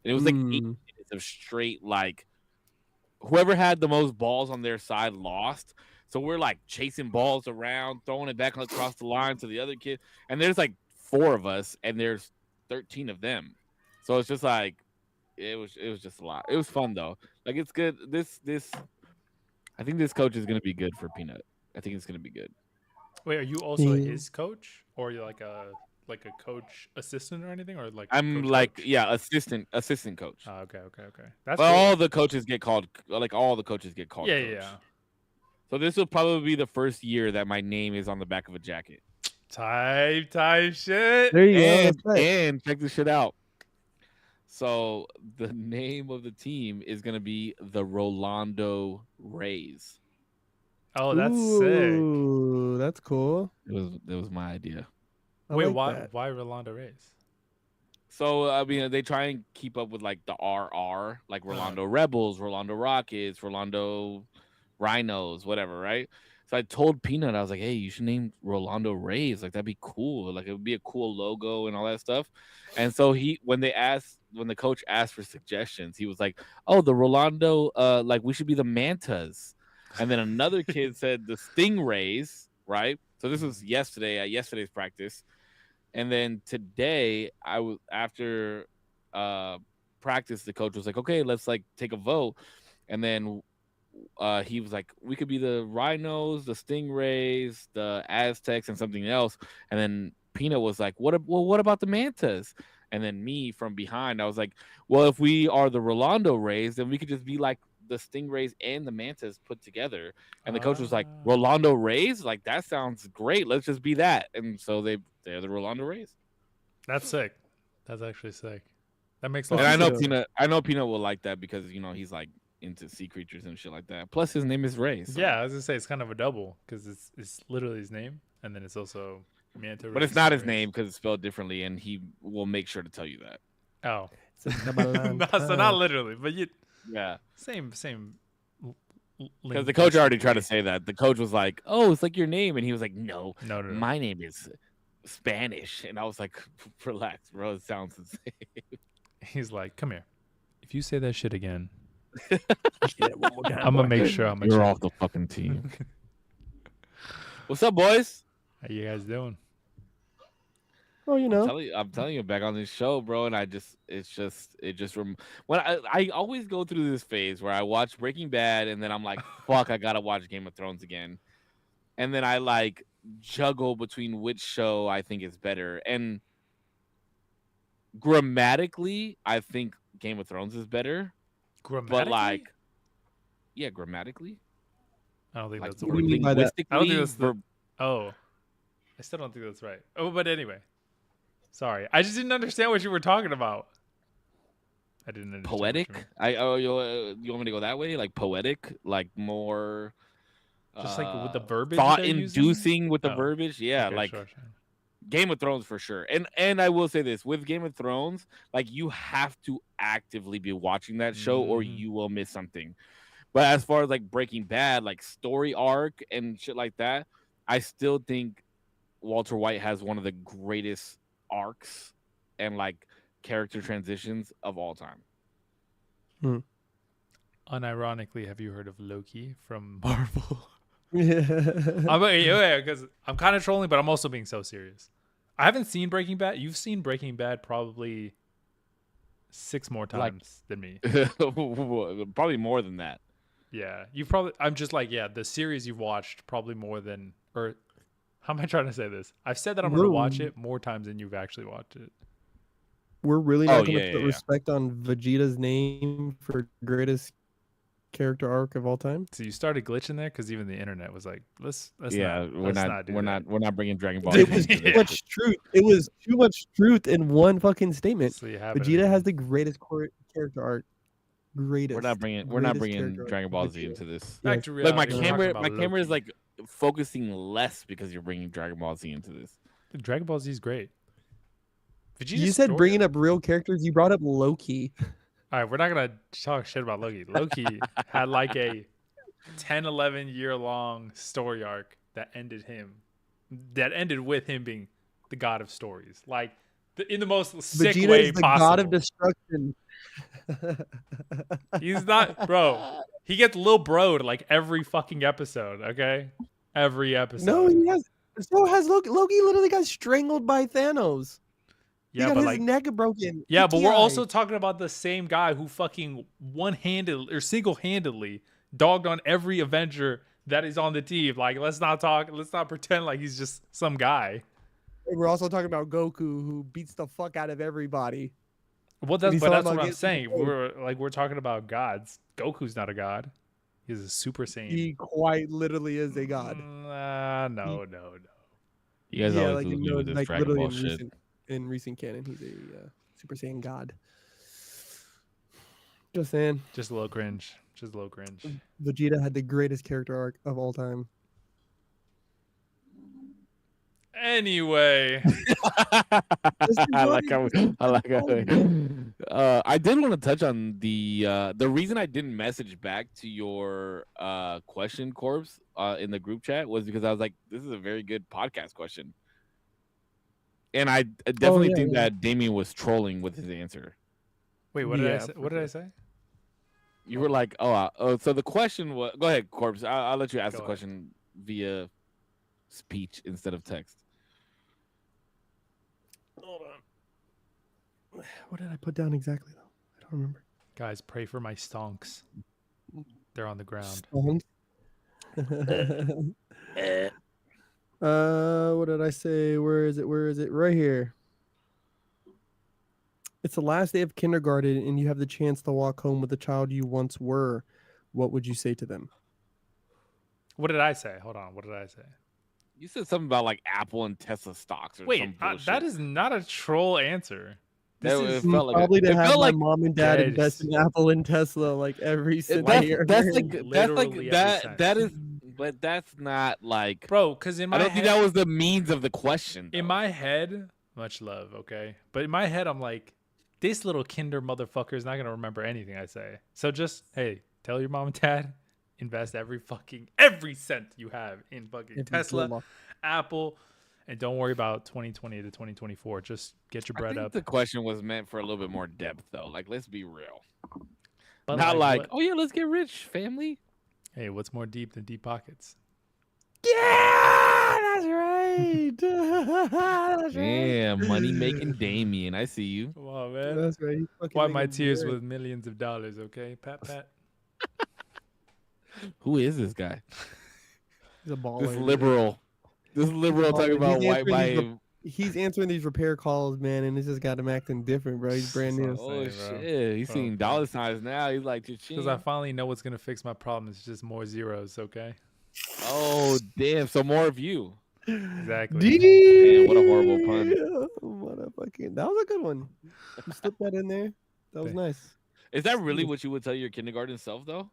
And it was like 8 minutes of straight, like, whoever had the most balls on their side lost. So we're like chasing balls around, throwing it back across the line to the other kid. And there's like 4 of us, and there's 13 of them. So it's just like it was just a lot. It was fun though. Like it's good. This I think this coach is gonna be good for Peanut. I think it's gonna be good. Wait, are you also his coach, or you're like a coach assistant or anything, or like I'm coach like, coach? yeah, assistant coach. Oh, okay. That's But cool. all the coaches get called, like all the coaches get called Yeah, coach. yeah. So this will probably be the first year that my name is on the back of a jacket. Type shit. There you go. That's right. And check this shit out. So the name of the team is gonna be the Rolando Rays. Oh, that's sick. Ooh, that's cool. It was my idea. Wait, that. why Rolando Rays? So I mean, they try and keep up with like the RR, like Rolando Rebels, Rolando Rockets, Rolando Rhinos, whatever, right? So I told Peanut, I was like, hey, you should name Rolando Rays. Like, that'd be cool. Like, it would be a cool logo and all that stuff. And so when the coach asked for suggestions, he was like, oh, the Rolando, like, we should be the Mantas. And then another kid said the Stingrays, right? So this was yesterday at yesterday's practice. And then today, after practice, the coach was like, okay, let's like take a vote. And then he was like, we could be the Rhinos, the Stingrays, the Aztecs, and something else. And then Peanut was like, what about the Mantas? And then me from behind, I was like, well, if we are the Rolando Rays, then we could just be like the Stingrays and the Mantas put together. And the coach was like, Rolando Rays? Like, that sounds great. Let's just be that. And so they're the Rolando Rays. That's sick. That's actually sick. That makes a And lot I of sense. I know Peanut will like that because, he's like into sea creatures and shit like that. Plus his name is Ray. So. Yeah, I was gonna say it's kind of a double because it's literally his name, and then it's also Manta Ray. But it's not his name because it's spelled differently, and he will make sure to tell you that. Oh, so not literally, but yeah, same. Because the coach already tried to say that. The coach was like, "Oh, it's like your name," and he was like, "No, no. My name is Spanish," and I was like, "Relax, bro. It sounds the same." He's like, "Come here. If you say that shit again." I'm gonna make sure you're off the fucking team. What's up, boys? How you guys doing? Oh, I'm telling you, back on this show, bro, and when I always go through this phase where I watch Breaking Bad and then I'm like, fuck, I gotta watch Game of Thrones again, and then I like juggle between which show I think is better, and grammatically, I think Game of Thrones is better. But like, yeah, grammatically. I don't think that's the word. Linguistically, I don't think that's the. Oh, I still don't think that's right. Oh, but anyway, sorry, I just didn't understand what you were talking about. I didn't understand. Poetic. You want me to go that way? Like poetic, like more. Just like with the verbiage. Thought-inducing with the verbiage. Yeah, okay, like. Sure. Game of Thrones for sure. And I will say this, with Game of Thrones, like you have to actively be watching that show or you will miss something. But as far as like Breaking Bad, like story arc and shit like that, I still think Walter White has one of the greatest arcs and like character transitions of all time. Unironically, have you heard of Loki from Marvel? Yeah. Because I'm kind of trolling, but I'm also being so serious. I haven't seen Breaking Bad. You've seen Breaking Bad probably 6 more times than me. Probably more than that. Yeah, I'm just like, yeah, the series you've watched probably more than, or how am I trying to say this? I've said that I'm going to watch it more times than you've actually watched it. We're really not going to put respect on Vegeta's name for greatest character arc of all time. So you started glitching there because even the internet was like, let's we're not bringing Dragon Ball. It was too much truth. It was too much truth in one fucking statement. So Vegeta has the greatest character arc. Greatest. We're not bringing Dragon Ball Z into this. Back to reality. Like my camera is like focusing less because you're bringing Dragon Ball Z into this. Dragon Ball Z is great. You said bringing up real characters. You brought up Loki. All right, we're not going to talk shit about Loki. Loki had like a 10, 11 year long story arc that ended with him being the god of stories. Like, in the most sick Vegeta way is the possible. god of destruction. He's not, bro. He gets Lil Bro'd like every fucking episode. Okay, every episode. No, he has. So has Loki. Loki literally got strangled by Thanos. He Yeah, got but his like, neck broken. yeah, but we're PTI. also talking about the same guy who fucking one-handed or single-handedly dogged on every Avenger that is on the team. Like, let's not pretend like he's just some guy. We're also talking about Goku, who beats the fuck out of everybody. Well, And he's that's talking what about I'm getting saying. paid. We're talking about gods. Goku's not a god. He's a Super Saiyan. He quite literally is a god. No. You guys Yeah, always like lose me no, with this like Dragon literally Ball shit. in recent canon, he's a Super Saiyan god. Just saying. Just a little cringe. Vegeta had the greatest character arc of all time. Anyway, I like how I did want to touch on the reason I didn't message back to your question, Corpse, in the group chat was because I was like, this is a very good podcast question. And I definitely think that Damien was trolling with his answer. wait, what did I say? What did I say? You were like, oh, so the question was, go ahead, Corpse. I'll let you ask Go the ahead. question via speech instead of text. Hold on. What did I put down exactly though? I don't remember. Guys, pray for my stonks. They're on the ground. What did I say? Where is it? Right here. It's the last day of kindergarten and you have the chance to walk home with the child you once were. What would you say to them? What did I say? Hold on. What did I say? You said something about like Apple and Tesla stocks or some Wait, bullshit. that is not a troll answer. This is It felt like probably to it have felt my like mom and dad Yes. invest in Apple and Tesla like every single year. that's Literally like every that cent. is, but that's not like, Bro, because in my I don't head, think that was the means of the question. in though. my head, much love, okay? But in my head, I'm like, this little kinder motherfucker is not going to remember anything I say. So just, hey, tell your mom and dad, invest every cent you have in fucking Tesla, Apple, and don't worry about 2020 to 2024. Just get your I bread think up. the question was meant for a little bit more depth, though. Like, let's be real. But Not like, what- oh yeah, let's get rich, family. hey, what's more deep than deep pockets? Yeah, that's right. That's Damn, money making Damien. I see you. Come on, man. That's right. He's fucking Wipe my making tears bread. with millions of dollars, okay? Pat. Who is this guy? He's a baller. This dude. liberal. This liberal Oh, talking he's about white answering by. He's answering these repair calls, man, and this just got him acting different, bro. He's brand new. So- Oh Say, bro. shit, he's Bro, seeing bro. dollar signs now. He's like, Because I finally know what's going to fix my problem. It's just more zeros, okay? oh damn, so more of you. Exactly. Damn, what a horrible pun. What a fucking. That was a good one. You slipped that in there. That was nice. Is that really what you would tell your kindergarten self, though?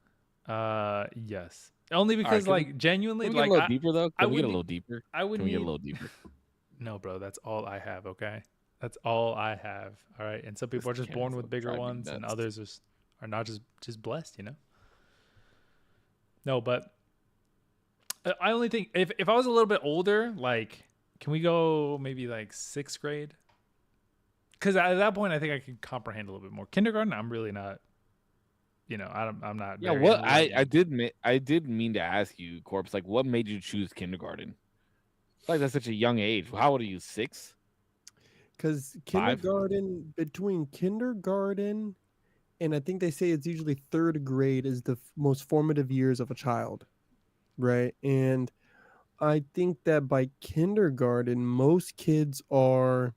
Yes. Only because, can we- like, genuinely, Can we get like, a little deeper, though? I Can we get a would little deeper? I would Can we get a need. little deeper? No, bro, that's all I have, okay? That's all I have, all right? And some people are This just born cancel with bigger drive me ones, and nuts. others are not just blessed, you know? No, but I only think if I was a little bit older, like, can we go maybe like 6th grade? Because at that point, I think I can comprehend a little bit more. Kindergarten, I'm really not. You know, I'm not. Yeah, very what I enlightened. did mean to ask you, Corpse. Like, what made you choose kindergarten? Like, that's such a young age. How old are you? 6? Because 5? between kindergarten and I think they say it's usually 3rd grade is the most formative years of a child, right? And I think that by kindergarten, most kids are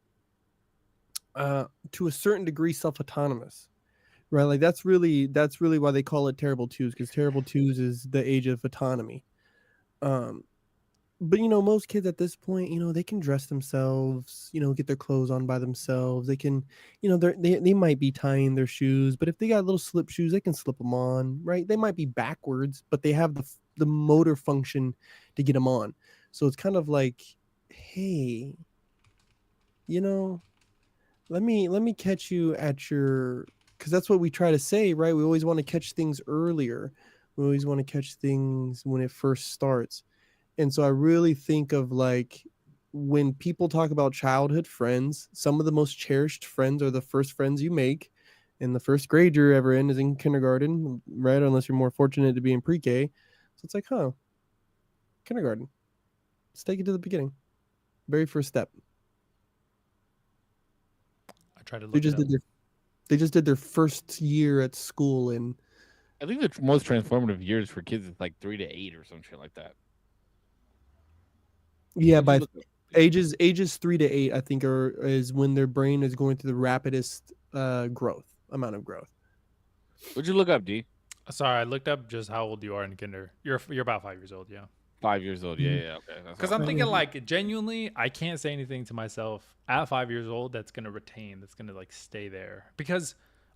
to a certain degree self-autonomous, right? Like that's really why they call it terrible twos, because terrible twos is the age of autonomy. But most kids at this point, they can dress themselves, get their clothes on by themselves. They can, they might be tying their shoes, but if they got little slip shoes, they can slip them on, right? They might be backwards, but they have the motor function to get them on. So it's kind of like, hey, let me catch you at your, because that's what we try to say, right? We always want to catch things earlier. We always want to catch things when it first starts. And so I really think of like when people talk about childhood friends, some of the most cherished friends are the first friends you make. And the first grade you're ever in is in kindergarten, right? Unless you're more fortunate to be in pre-K. So it's like, huh, kindergarten. Let's take it to the beginning. Very first step. I tried to They look it just up. did their they just did their first year at school in I think the most transformative years for kids is like 3 to 8 or some shit like that. yeah, What'd you by look up? ages 3 to 8, I think is when their brain is going through the rapidest amount of growth. What'd you look up, D? Sorry, I looked up just how old you are in kinder. You're about 5 years old, yeah. 5 years old. Yeah, Mhm. yeah, okay. That's Because what I'm I thinking thought. like genuinely, I can't say anything to myself at 5 years old that's gonna retain, that's gonna like stay there. Because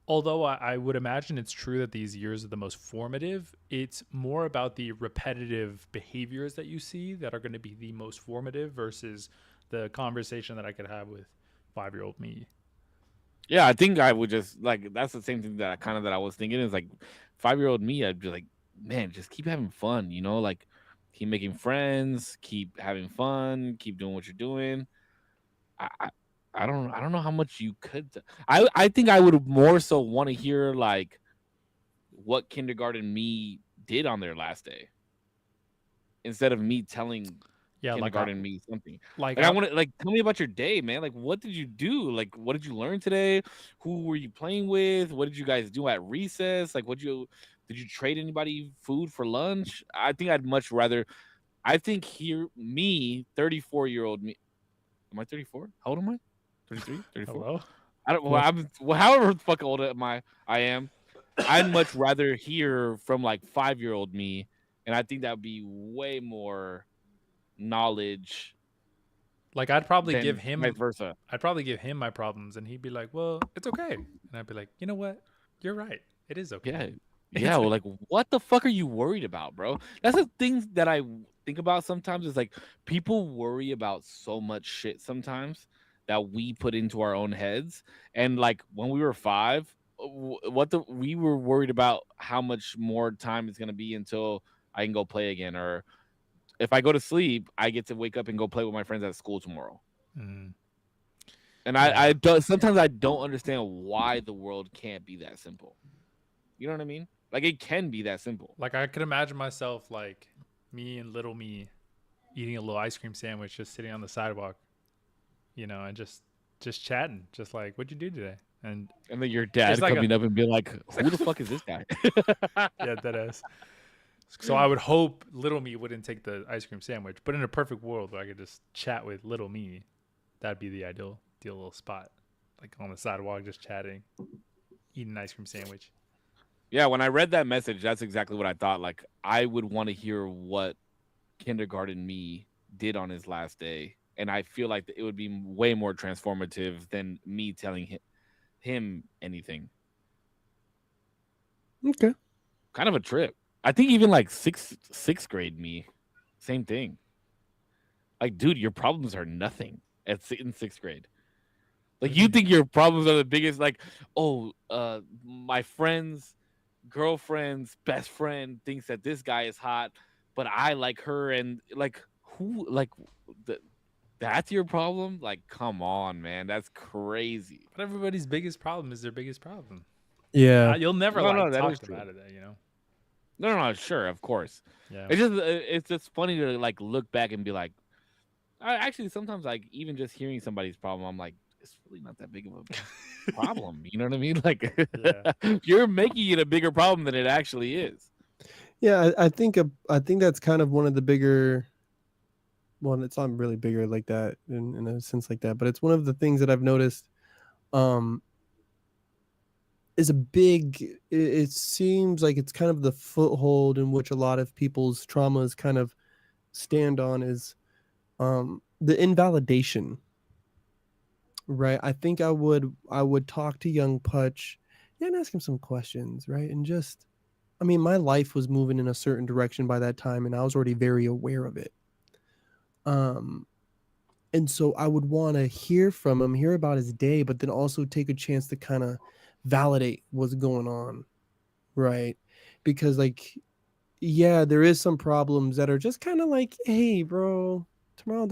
although I would imagine it's true that these years are the most formative, it's more about the repetitive behaviors that you see that are going to be the most formative versus the conversation that I could have with 5-year-old me. Yeah, I think I would just like that's the same thing that I was thinking is like 5 year old me. I'd be like, man, just keep having fun, like keep making friends, keep having fun, keep doing what you're doing. I I, I don't know how much you could. I think I would more so want to hear like what kindergarten me did on their last day instead of me telling Yeah, kindergarten me something. like Like I I, want to like tell me about your day, man. Like what did you do? Like what did you learn today? Who were you playing with? What did you guys do at recess? Like what you did you trade anybody food for lunch? I think I'd much rather I think here me 34-year-old me. Am I 34? How old am I? 33? 34? hello. I don't well, Yeah. however the fuck old am I am. I'd much rather hear from like 5-year-old me and I think that would be way more knowledge Like I'd probably give than vice him, versa. I'd probably give him my problems, and he'd be like, "Well, it's okay," and I'd be like, "You know what? You're right. It is okay." Yeah. Yeah. It's Well, like, what the fuck are you worried about, bro? That's the things that I think about sometimes. Is like people worry about so much shit sometimes that we put into our own heads. And like when we were 5, we were worried about how much more time it's gonna be until I can go play again, or if I go to sleep, I get to wake up and go play with my friends at school tomorrow. Mm, And I yeah. don't sometimes I don't understand why the world can't be that simple. You know what I mean? Like it can be that simple. Like I could imagine myself like me and little me eating a little ice cream sandwich, just sitting on the sidewalk, and just chatting, just like, "What'd you do today?" And And then your it's dad like a coming up and being like, "Who the fuck is this guy?" yeah, that is. So I would hope little me wouldn't take the ice cream sandwich, but in a perfect world where I could just chat with little me, that'd be the ideal little spot, like on the sidewalk, just chatting, eating an ice cream sandwich. Yeah, when I read that message, that's exactly what I thought. Like I would want to hear what kindergarten me did on his last day, and I feel like it would be way more transformative than me telling him anything. Okay. Kind of a trip. I think even like sixth grade me, same thing. Like, dude, your problems are nothing in sixth grade. Like, you think your problems are the biggest? Like, oh, my friend's girlfriend's best friend thinks that this guy is hot, but I like her, and like, who, like, that's your problem? Like, come on, man, that's crazy. But everybody's biggest problem is their biggest problem. Yeah. You'll never No, like that talk is them true. out of that. No, sure, of course. Yeah. It's just funny to like look back and be like, actually, sometimes like even just hearing somebody's problem, I'm like, it's really not that big of a problem. You know what I mean? Like, Yeah. you're making it a bigger problem than it actually is. Yeah, I think that's kind of one of the bigger. Well, it's not really bigger like that in a sense like that, but it's one of the things that I've noticed. Um, is a big. It seems like it's kind of the foothold in which a lot of people's traumas kind of stand on is the invalidation. Right. I think I would talk to young Putch, yeah, and ask him some questions, right? And just I mean, my life was moving in a certain direction by that time, and I was already very aware of it. Um, and so I would want to hear from him, hear about his day, but then also take a chance to kind of validate what's going on, right? Because like, yeah, there is some problems that are just kind of like, hey, bro, tomorrow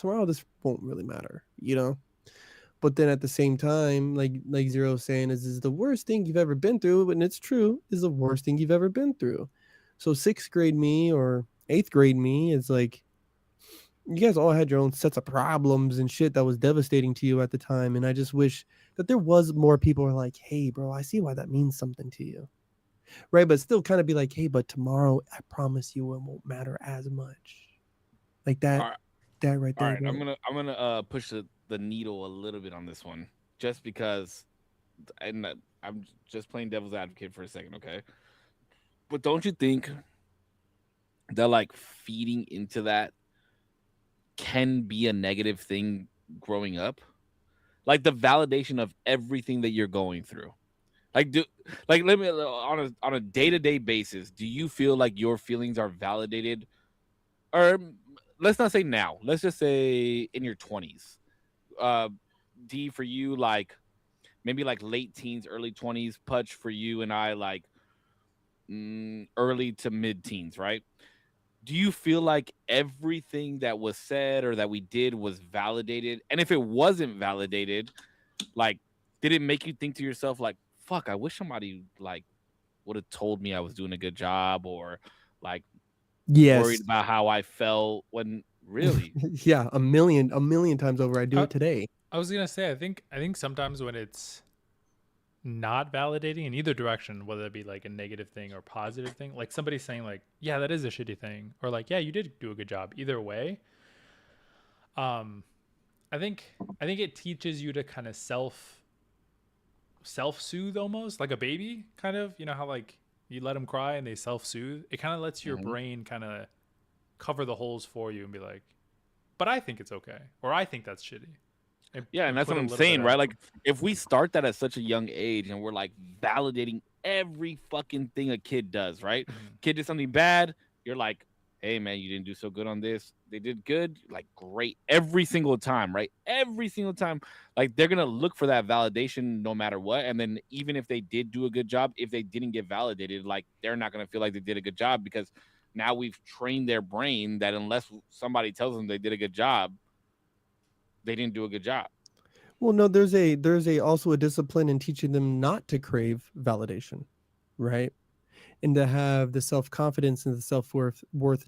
tomorrow this won't really matter, you know. But then at the same time, like Zero saying, is the worst thing you've ever been through, and it's true, is the worst thing you've ever been through. So sixth grade me or eighth grade me is like, you guys all had your own sets of problems and shit that was devastating to you at the time. And I just wish that there was more people who are like, hey, bro, I see why that means something to you. Right. But still kind of be like, hey, but tomorrow, I promise you it won't matter as much. Like that, All right, that right all there. right. Bro. I'm gonna push the needle a little bit on this one, just because, and I'm just playing devil's advocate for a second, okay? But don't you think that like feeding into that can be a negative thing growing up? Like the validation of everything that you're going through. Like do like let me on a day-to-day basis, do you feel like your feelings are validated, or let's not say now. Let's just say in your 20s. Uh D for you like maybe like late teens, early 20s, Putch for you and I like early to mid teens, right? Do you feel like everything that was said or that we did was validated? And if it wasn't validated, like, did it make you think to yourself, like, fuck, I wish somebody like would have told me I was doing a good job, or like worried Yes. about how I felt when really? Yeah. A million times over. I do it today. I was gonna say, I think sometimes when it's not validating in either direction, whether it be like a negative thing or positive thing, like somebody saying like, yeah, that is a shitty thing, or like, yeah, you did do a good job. Either way, um, I think it teaches you to kind of self-soothe, almost like a baby, kind of, you know how like you let them cry and they self-soothe. It kind of lets your Mhm. brain kind of cover the holes for you and be like, but I think it's okay, or I think that's shitty. Yeah, and that's Put what a I'm little bit saying, of, right? Like, if we start that at such a young age and we're like validating every fucking thing a kid does, right? Mhm. Kid did something bad, you're like, hey, man, you didn't do so good on this. They did good, like, great every single time, right? Every single time. Like, they're going to look for that validation no matter what. And then, even if they did do a good job, if they didn't get validated, like, they're not going to feel like they did a good job because now we've trained their brain that unless somebody tells them they did a good job, they didn't do a good job. Well, no, there's also a discipline in teaching them not to crave validation, right? And to have the self-confidence and the self-worth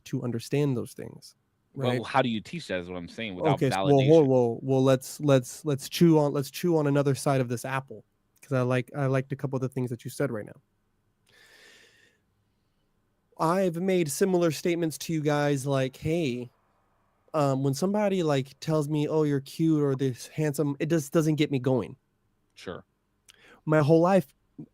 to understand those things, But right? how do you teach that? Is what I'm saying without Okay, so, well, validation. let's chew on another side of this apple, because I liked a couple of the things that you said right now. I've made similar statements to you guys, like, hey, when somebody like tells me, oh, you're cute or this handsome, it just doesn't get me going. Sure. My whole life,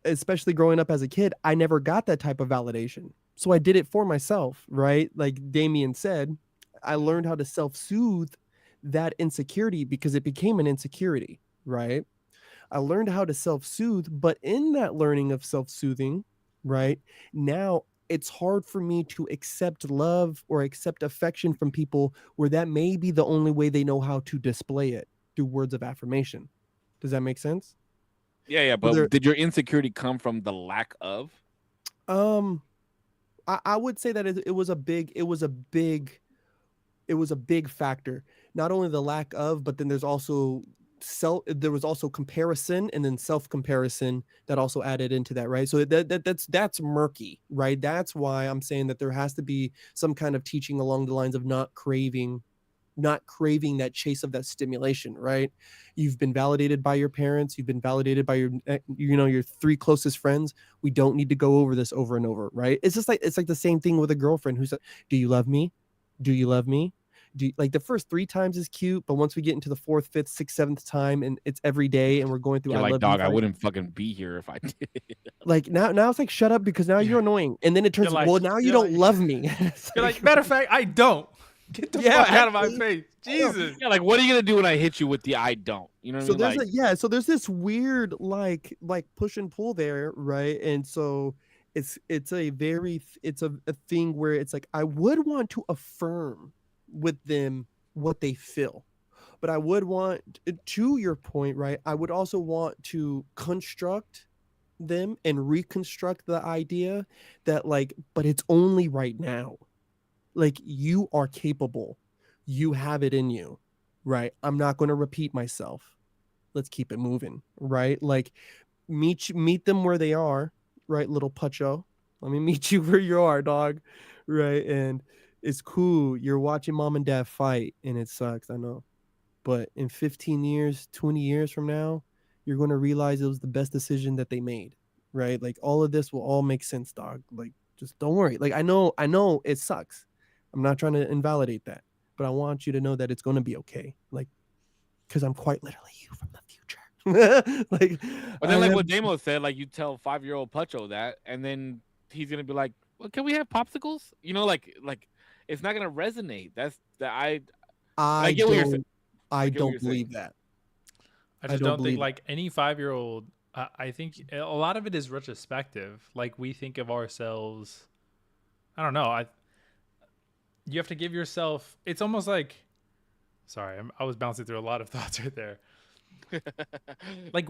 especially growing up as a kid, I never got that type of validation. So I did it for myself, right? Like Damien said, I learned how to self-soothe that insecurity because it became an insecurity, right? I learned how to self-soothe, but in that learning of self-soothing, right? Now it's hard for me to accept love or accept affection from people where that may be the only way they know how to display it, through words of affirmation. Does that make sense? Yeah, yeah. So there, But did your insecurity come from the lack of? um, I would say that it was a big factor. Not only the lack of, but then there was also comparison and then self comparison that also added into that, right? So that's murky, right? That's why I'm saying that there has to be some kind of teaching along the lines of not craving that chase of that stimulation, right? You've been validated by your parents, you've been validated by your three closest friends. We don't need to go over this over and over, right? It's like the same thing with a girlfriend who's like, do you love me? Do you love me? Like the first three times is cute, but once we get into the fourth, fifth, sixth, seventh time and it's every day and we're going through You're I like, love you dog, I five, wouldn't fucking be here if I did. like now it's like shut up because now Yeah. you're annoying. And then it You're turns, like, well, now you you're don't like, love me. It's you're like, like, matter of fact, I don't. Get the yeah, fuck out of my actually, face, I know. Jesus. Yeah, like, what are you gonna do when I hit you with the I don't? You know what I So mean? Like, there's this weird like push and pull there, right? And so it's a thing where it's like I would want to affirm with them what they feel, but I would want, to your point, right? I would also want to construct them and reconstruct the idea that, like, but it's only right now. Like, you are capable, you have it in you, right? I'm not going to repeat myself. Let's keep it moving, right? Like meet them where they are, right, little Pucho? Let me meet you where you are, dog. Right? And it's cool. You're watching mom and dad fight and it sucks, I know. But in 15 years, 20 years from now, you're going to realize it was the best decision that they made, right? Like all of this will all make sense, dog. Like just don't worry. Like I know it sucks. I'm not trying to invalidate that, but I want you to know that it's going to be okay. Like cuz I'm quite literally you from the future. Like But I then, like am what Damo said, like you tell 5-year-old Pucho that, and then he's gonna be like, "Well, can we have popsicles?" Like it's not gonna resonate. That's the I. And I I get what you're saying. don't I I get what don't you're saying. believe that. I I just don't don't think believe that. like any 5-year-old. I think a lot of it is retrospective. Like we think of ourselves. I don't know. You have to give yourself. It's almost like. Sorry, I was bouncing through a lot of thoughts right there. Like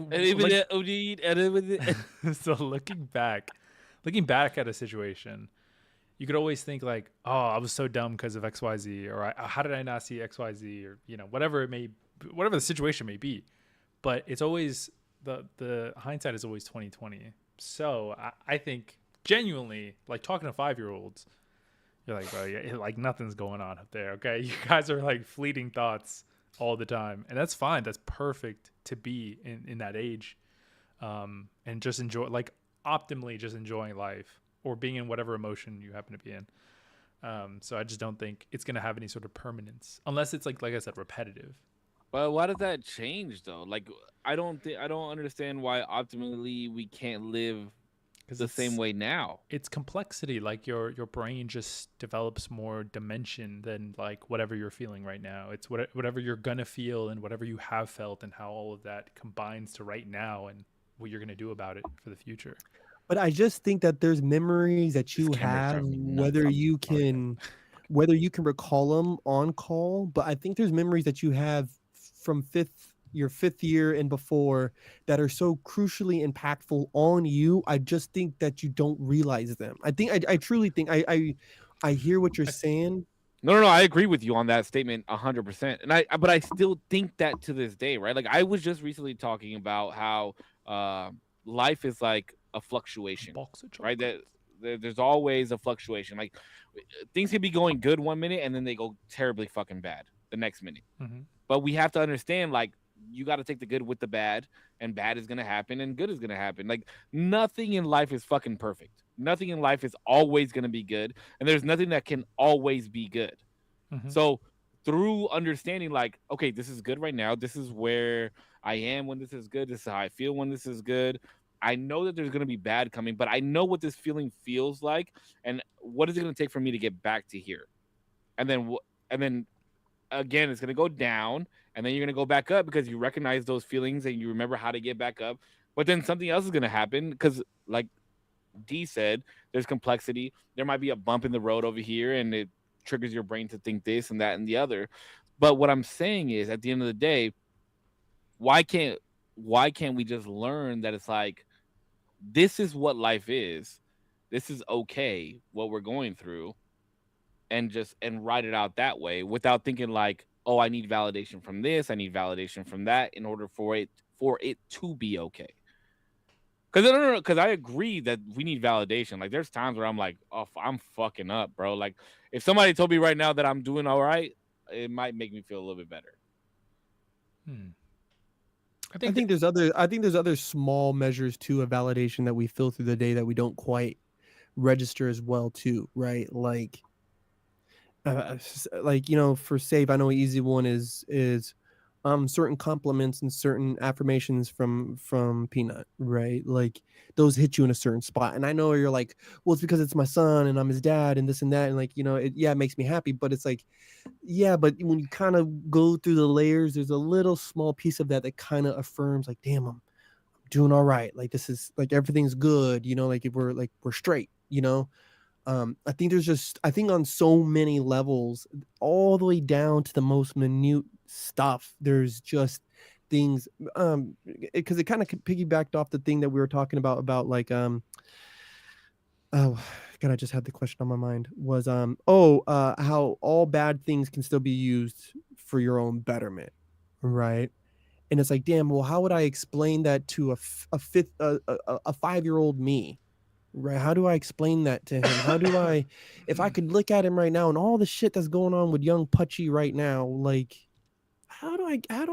so looking back at a situation, you could always think like, oh, I was so dumb because of XYZ, or how did I not see XYZ, or whatever whatever the situation may be. But it's always the hindsight is always 2020. So I think genuinely, like talking to 5-year-olds, you're like, bro, yeah, like nothing's going on up there. Okay, you guys are like fleeting thoughts all the time, and that's fine. That's perfect to be in that age, and just enjoy, like optimally just enjoying life or being in whatever emotion you happen to be in. So I just don't think it's gonna have any sort of permanence unless it's like I said, repetitive. But why does that change though? Like I don't understand why optimally we can't live Because the same way now. it's complexity. Like your brain just develops more dimension than like whatever you're feeling right now. It's whatever you're gonna feel and whatever you have felt, and how all of that combines to right now and what you're gonna do about it for the future. But I just think that there's memories that This you camera's have, driving me nuts. I'm sorry, guys. whether you can recall them on call, but I think there's memories that you have from your fifth year and before that are so crucially impactful on you. I just think that you don't realize them. I truly think I hear what you're I, saying. No, I agree with you on that statement 100%. And but I still think that to this day, right? Like I was just recently talking about how life is like a a fluctuation, box of right? chocolate. There's always a fluctuation. Like things can be going good one minute and then they go terribly fucking bad the next minute. Mm-hmm. But we have to understand, like, you got to take the good with the bad, and bad is gonna happen, and good is gonna happen. Like nothing in life is fucking perfect. Nothing in life is always gonna be good, and there's nothing that can always be good. Mm-hmm. So through understanding, like, okay, this is good right now. This is where I am when this is good. This is how I feel when this is good. I know that there's gonna be bad coming, but I know what this feeling feels like, and what is it gonna take for me to get back to here, and then again it's going to go down, and then you're going to go back up because you recognize those feelings and you remember how to get back up. But then something else is going to happen because, like D said, there's complexity. There might be a bump in the road over here and it triggers your brain to think this and that and the other. But what I'm saying is, at the end of the day, why can't we just learn that it's like, this is what life is, this is okay what we're going through, and write it out that way without thinking like, oh, I need validation from this, I need validation from that in order for it to be okay. Because no, because I agree that we need validation. Like there's times where I'm like, oh, I'm fucking up, bro. Like if somebody told me right now that I'm doing all right, it might make me feel a little bit better. I think there's other small measures too of validation that we feel through the day that we don't quite register as well too, right? Like for save, I know an easy one is certain compliments and certain affirmations from Peanut, right? Like those hit you in a certain spot, and I know you're like, well, it's because it's my son and I'm his dad and this and that, and like it makes me happy, but it's like, yeah, but when you kind of go through the layers, there's a little small piece of that kind of affirms like, damn, I'm doing all right, like this is like everything's good, like if we're straight. I think on so many levels, all the way down to the most minute stuff, there's just things, because it kind of piggybacked off the thing that we were talking about like Oh, God, I just had the question on my mind was, how all bad things can still be used for your own betterment, right? And it's like, damn, well, how would I explain that to a fifth, a 5-year-old me, right? How do I explain that to him? How do I, if I could look at him right now and all the shit that's going on with young Putchy right now, like, how do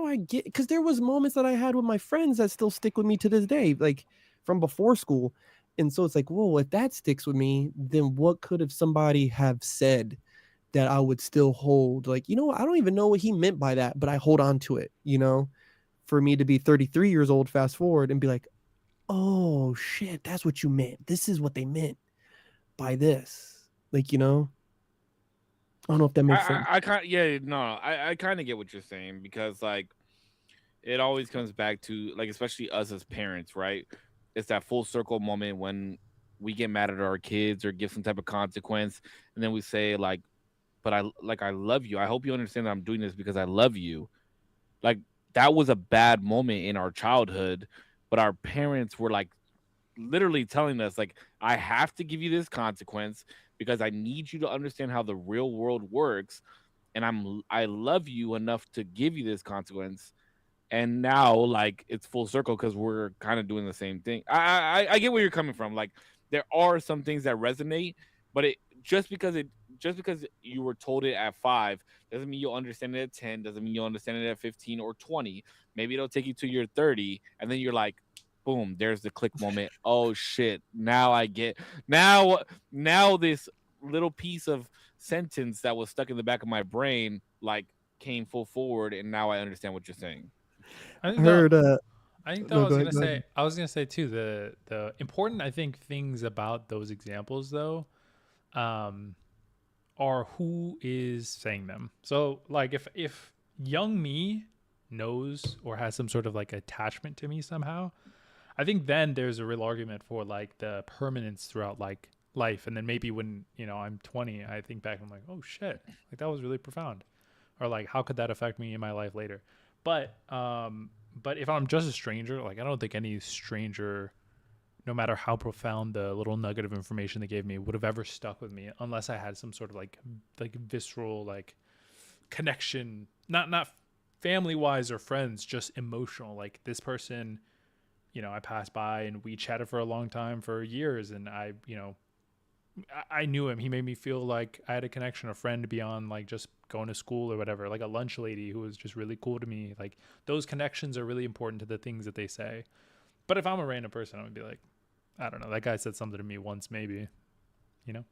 I get? Because there was moments that I had with my friends that still stick with me to this day, like from before school. And so it's like, whoa, if that sticks with me, then what could have somebody have said that I would still hold? Like, I don't even know what he meant by that, but I hold on to it, for me to be 33 years old, fast forward and be like, oh shit, that's what you meant. This is what they meant by this. Like, I don't know if that makes sense. I kind yeah no I kind of get what you're saying because like it always comes back to like especially us as parents, right? It's that full circle moment when we get mad at our kids or give some type of consequence, and then we say like, "But I love you. I hope you understand that I'm doing this because I love you." Like that was a bad moment in our childhood, but our parents were like literally telling us like I have to give you this consequence because I need you to understand how the real world works and I love you enough to give you this consequence. And now like it's full circle because we're kind of doing the same thing. I get where you're coming from. Like there are some things that resonate, but it just because you were told it at 5 doesn't mean you'll understand it at 10, doesn't mean you'll understand it at 15 or 20. Maybe it'll take you to your 30 and then you're like boom, there's the click moment. Oh shit. Now I get now now this little piece of sentence that was stuck in the back of my brain like came full forward and now I understand what you're saying. I I think the heard, I think though no, go ahead, go ahead. I was gonna say too the important I think things about those examples though, um, are who is saying them. So like if young me knows or has some sort of like attachment to me somehow, I think then there's a real argument for like the permanence throughout like life. And then maybe when, I'm 20, I think back and I'm like, oh shit, like that was really profound. Or like, how could that affect me in my life later? But if I'm just a stranger, like I don't think any stranger, no matter how profound the little nugget of information they gave me, would have ever stuck with me unless I had some sort of like visceral like connection, not family wise or friends, just emotional. Like this person, I passed by and we chatted for a long time for years, and I knew him. He made me feel like I had a connection, a friend beyond like just going to school or whatever, like a lunch lady who was just really cool to me. Like those connections are really important to the things that they say. But if I'm a random person, I would be like, I don't know, that guy said something to me once, maybe, you know?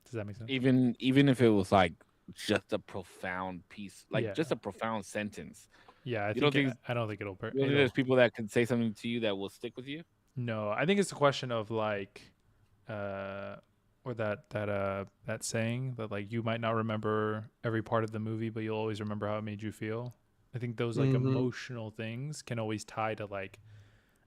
Does that make sense? Even if it was like just a profound piece, like Yeah. just a profound sentence. Yeah. You don't think I don't think you don't think there's people that can say something to you that will stick with you? no, I think it's a question of like, uh, or that saying that like you might not remember every part of the movie, but you'll always remember how it made you feel. I think those like Mhm. emotional things can always tie to like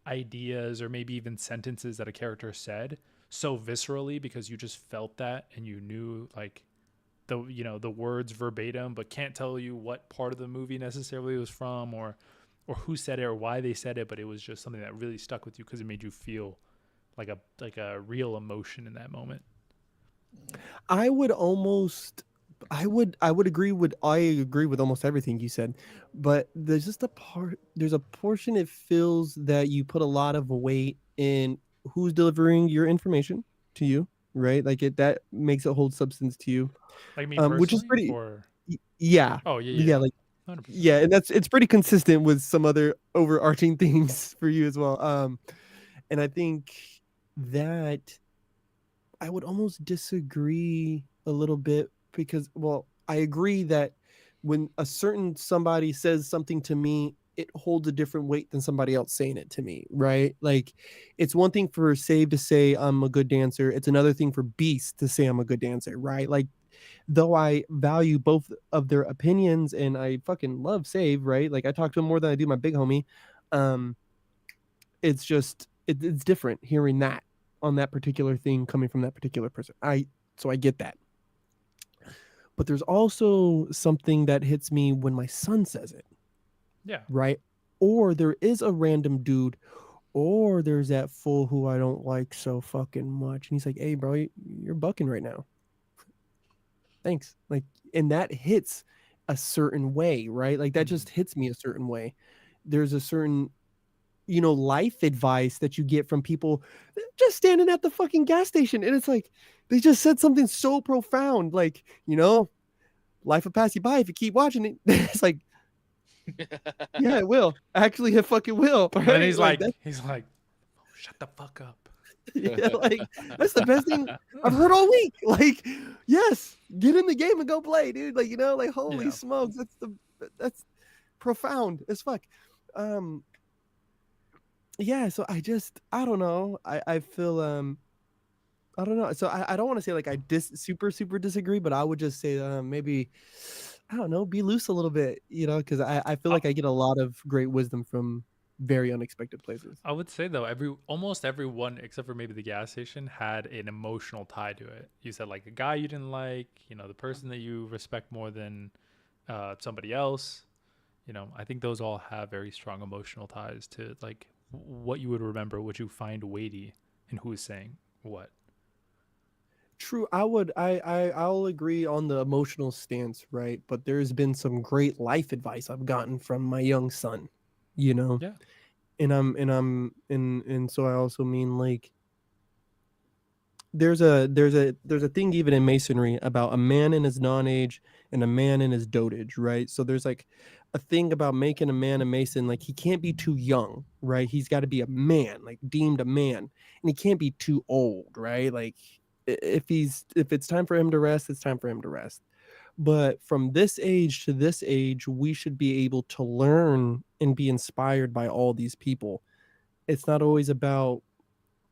ideas or maybe even sentences that a character said so viscerally because you just felt that and you knew like the words verbatim, but can't tell you what part of the movie necessarily it was from or who said it or why they said it, but it was just something that really stuck with you because it made you feel like a real emotion in that moment. I would almost I agree with almost everything you said, but there's a portion it feels that you put a lot of weight in who's delivering your information to you, right? Like that makes it hold substance to you. Like me Which is personally, pretty or yeah. oh yeah, Yeah, yeah, like 100%. yeah, and it's pretty consistent with some other overarching things for you as well. And I think that I would almost disagree a little bit because, well, I agree that when a certain somebody says something to me, it holds a different weight than somebody else saying it to me, right? Like, it's one thing for Save to say I'm a good dancer. It's another thing for Beast to say I'm a good dancer, right? Like, though I value both of their opinions and I fucking love Save, right? Like, I talk to him more than I do my big homie. Um, it's just it's different hearing that on that particular thing coming from that particular person. So I get that. But there's also something that hits me when my son says it, Yeah, right? Or there is a random dude Or there's that fool who I don't like so fucking much, and he's like, "Hey, bro, you're bucking right now. Thanks." Like, and that hits a certain way, right? Like that just hits me a certain way. There's a certain, life advice that you get from people just standing at the fucking gas station, and it's like they just said something so profound, like, life will pass you by if you keep watching it. It's like, yeah, it will. Actually, it fucking will. And then Right? he's like, oh, shut the fuck up. Yeah, like that's the best thing I've heard all week. Like, yes, get in the game and go play, dude. Like, like holy smokes, that's profound as fuck. Yeah, so I don't know. I feel I don't know. So I don't want to say like I super disagree, but I would just say maybe I don't know, be loose a little bit, because I feel like I get a lot of great wisdom from very unexpected places. I would say though, almost everyone except for maybe the gas station had an emotional tie to it. You said like a guy you didn't like, the person that you respect more than somebody else. I think those all have very strong emotional ties to like what you would remember, what you find weighty, and who is saying what. True, I'll agree on the emotional stance, right? But there's been some great life advice I've gotten from my young son, you know. Yeah. And so I also mean like there's a thing even in masonry about a man in his non-age and a man in his dotage, right? So there's like a thing about making a man a mason, like he can't be too young, right? He's got to be a man, like deemed a man, and he can't be too old, right? Like if it's time for him to rest, it's time for him to rest. But from this age to this age, we should be able to learn and be inspired by all these people. It's not always about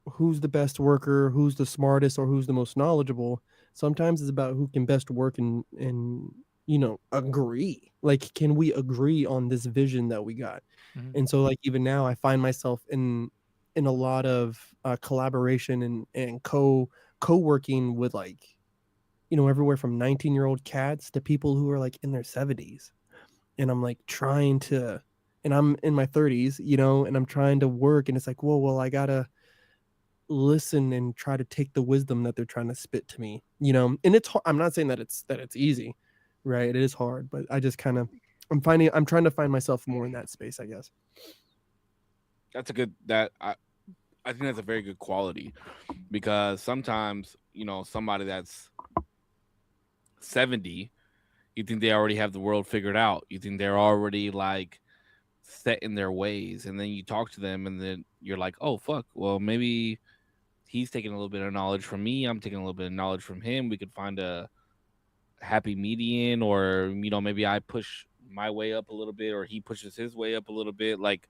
who's the best worker, who's the smartest, or who's the most knowledgeable. Sometimes it's about who can best work and agree. Like, can we agree on this vision that we got? Mm-hmm. And so, like, even now, I find myself in a lot of collaboration and co-working with like everywhere from 19-year-old cats to people who are like in their 70s, and I'm like trying to, and I'm in my 30s, and I'm trying to work, and it's like, whoa, well, I gotta listen and try to take the wisdom that they're trying to spit to me, and I'm not saying that it's easy, right? It is hard, but I just kind of I'm trying to find myself more in that space, I guess. That's a good that I think that's a very good quality, because sometimes somebody that's 70, you think they already have the world figured out. You think they're already like set in their ways, and then you talk to them, and then you're like, oh fuck, well maybe he's taking a little bit of knowledge from me. I'm taking a little bit of knowledge from him. We could find a happy median, or maybe I push my way up a little bit, or he pushes his way up a little bit, like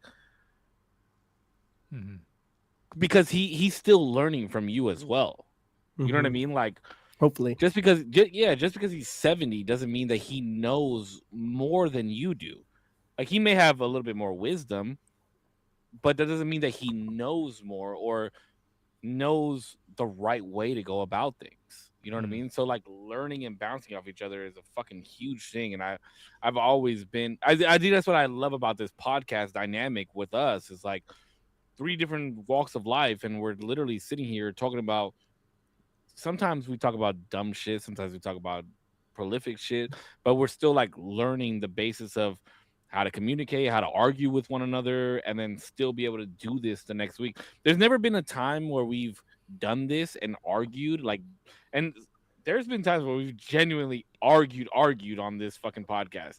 because he's still learning from you as well. You know what I mean? Like, hopefully, just because he's 70 doesn't mean that he knows more than you do. Like, he may have a little bit more wisdom, but that doesn't mean that he knows more or knows the right way to go about things. You know what I mean? So like learning and bouncing off each other is a fucking huge thing. And I've always been, I think that's what I love about this podcast dynamic with us, is like 3 different walks of life. And we're literally sitting here talking about, sometimes we talk about dumb shit. Sometimes we talk about prolific shit, but we're still like learning the basis of how to communicate, how to argue with one another, and then still be able to do this the next week. There's never been a time where we've done this and argued, like, and there's been times where we've genuinely argued on this fucking podcast,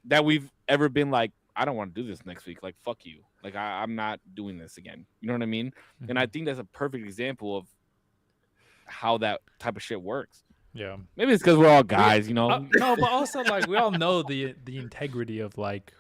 that we've ever been like, I don't want to do this next week. Like, fuck you. Like, I'm not doing this again. You know what I mean? And I think that's a perfect example of how that type of shit works. Yeah. Maybe it's because we're all guys, no, but also like we all know the integrity of like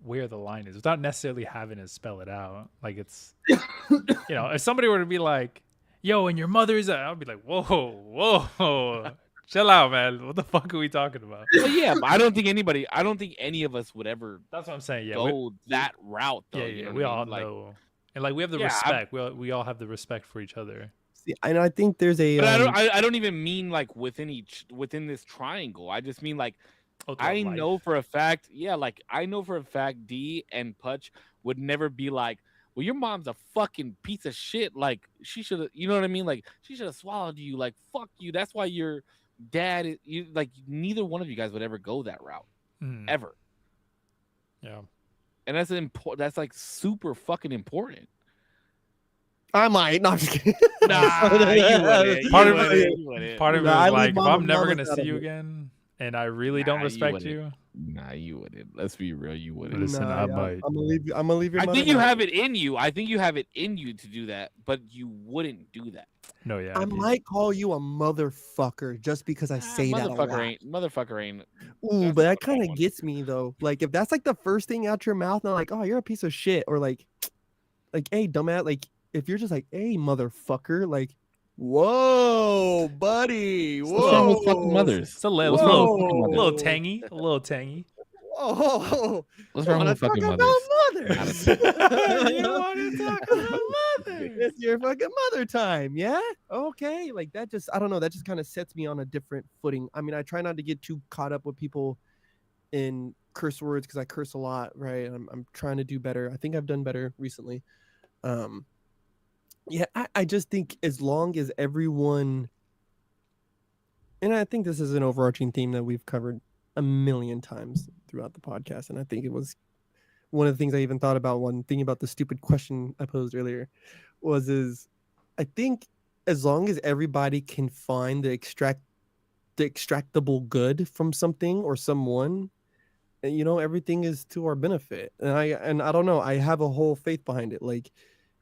where the line is without necessarily having to spell it out. Like, it's if somebody were to be like, yo, and your mother's I'd be like, whoa, chill out, man. What the fuck are we talking about? Well, yeah, but I don't think any of us would ever. That's what I'm saying. Yeah, go that route though. Yeah, we all know, and like we have the respect. We all have the respect for each other. See, and I think there's a. But I don't even mean like within this triangle. I just mean like I know for a fact. Yeah, like I know for a fact D and Putch would never be like, well, your mom's a fucking piece of shit. Like, she should have, you know what I mean? Like, she should have swallowed you. Like, fuck you. That's why your dad, you like, neither one of you guys would ever go that route, ever. Yeah. And that's important. That's like super fucking important. I might. No, I'm just kidding. Nah, you wouldn't. Part of You wouldn't. Part of it Nah, I was leave like, if mama I'm never mamas gonna out see of you it. again, and I really don't Nah, you respect wouldn't. you, Nah, you wouldn't. Let's be real. You wouldn't. Listen, I yeah, might. I'm gonna leave your I mother. think you out. have it in you. I think you have it in you to do that, but you wouldn't do that. No, yeah. I might call you a motherfucker just because I say that a lot. Motherfucker ain't. Ooh, That's but a that bad kind of one. gets me though. Like if that's like the first thing out your mouth, not like, oh, you're a piece of shit, or like, hey, dumbass. Like if you're just like, hey, motherfucker, like, whoa, buddy, What's wrong with fucking whoa, mothers? It's a little, What's a wrong little, with fucking a mothers? little tangy, a little tangy. whoa. What's You wrong want with to talk fucking about mothers? mothers? You want to talk about mothers? It's your fucking mother time, yeah? Okay, like that just, I don't know, that just kind of sets me on a different footing. I mean, I try not to get too caught up with people in curse words because I curse a lot, right? I'm trying to do better. I think I've done better recently. Yeah, I just think as long as everyone, and I think this is an overarching theme that we've covered a million times throughout the podcast, and I think it was one of the things I even thought about when thinking about the stupid question I posed earlier is I think as long as everybody can find the extractable good from something or someone, you know, everything is to our benefit. And I don't know, I have a whole faith behind it. Like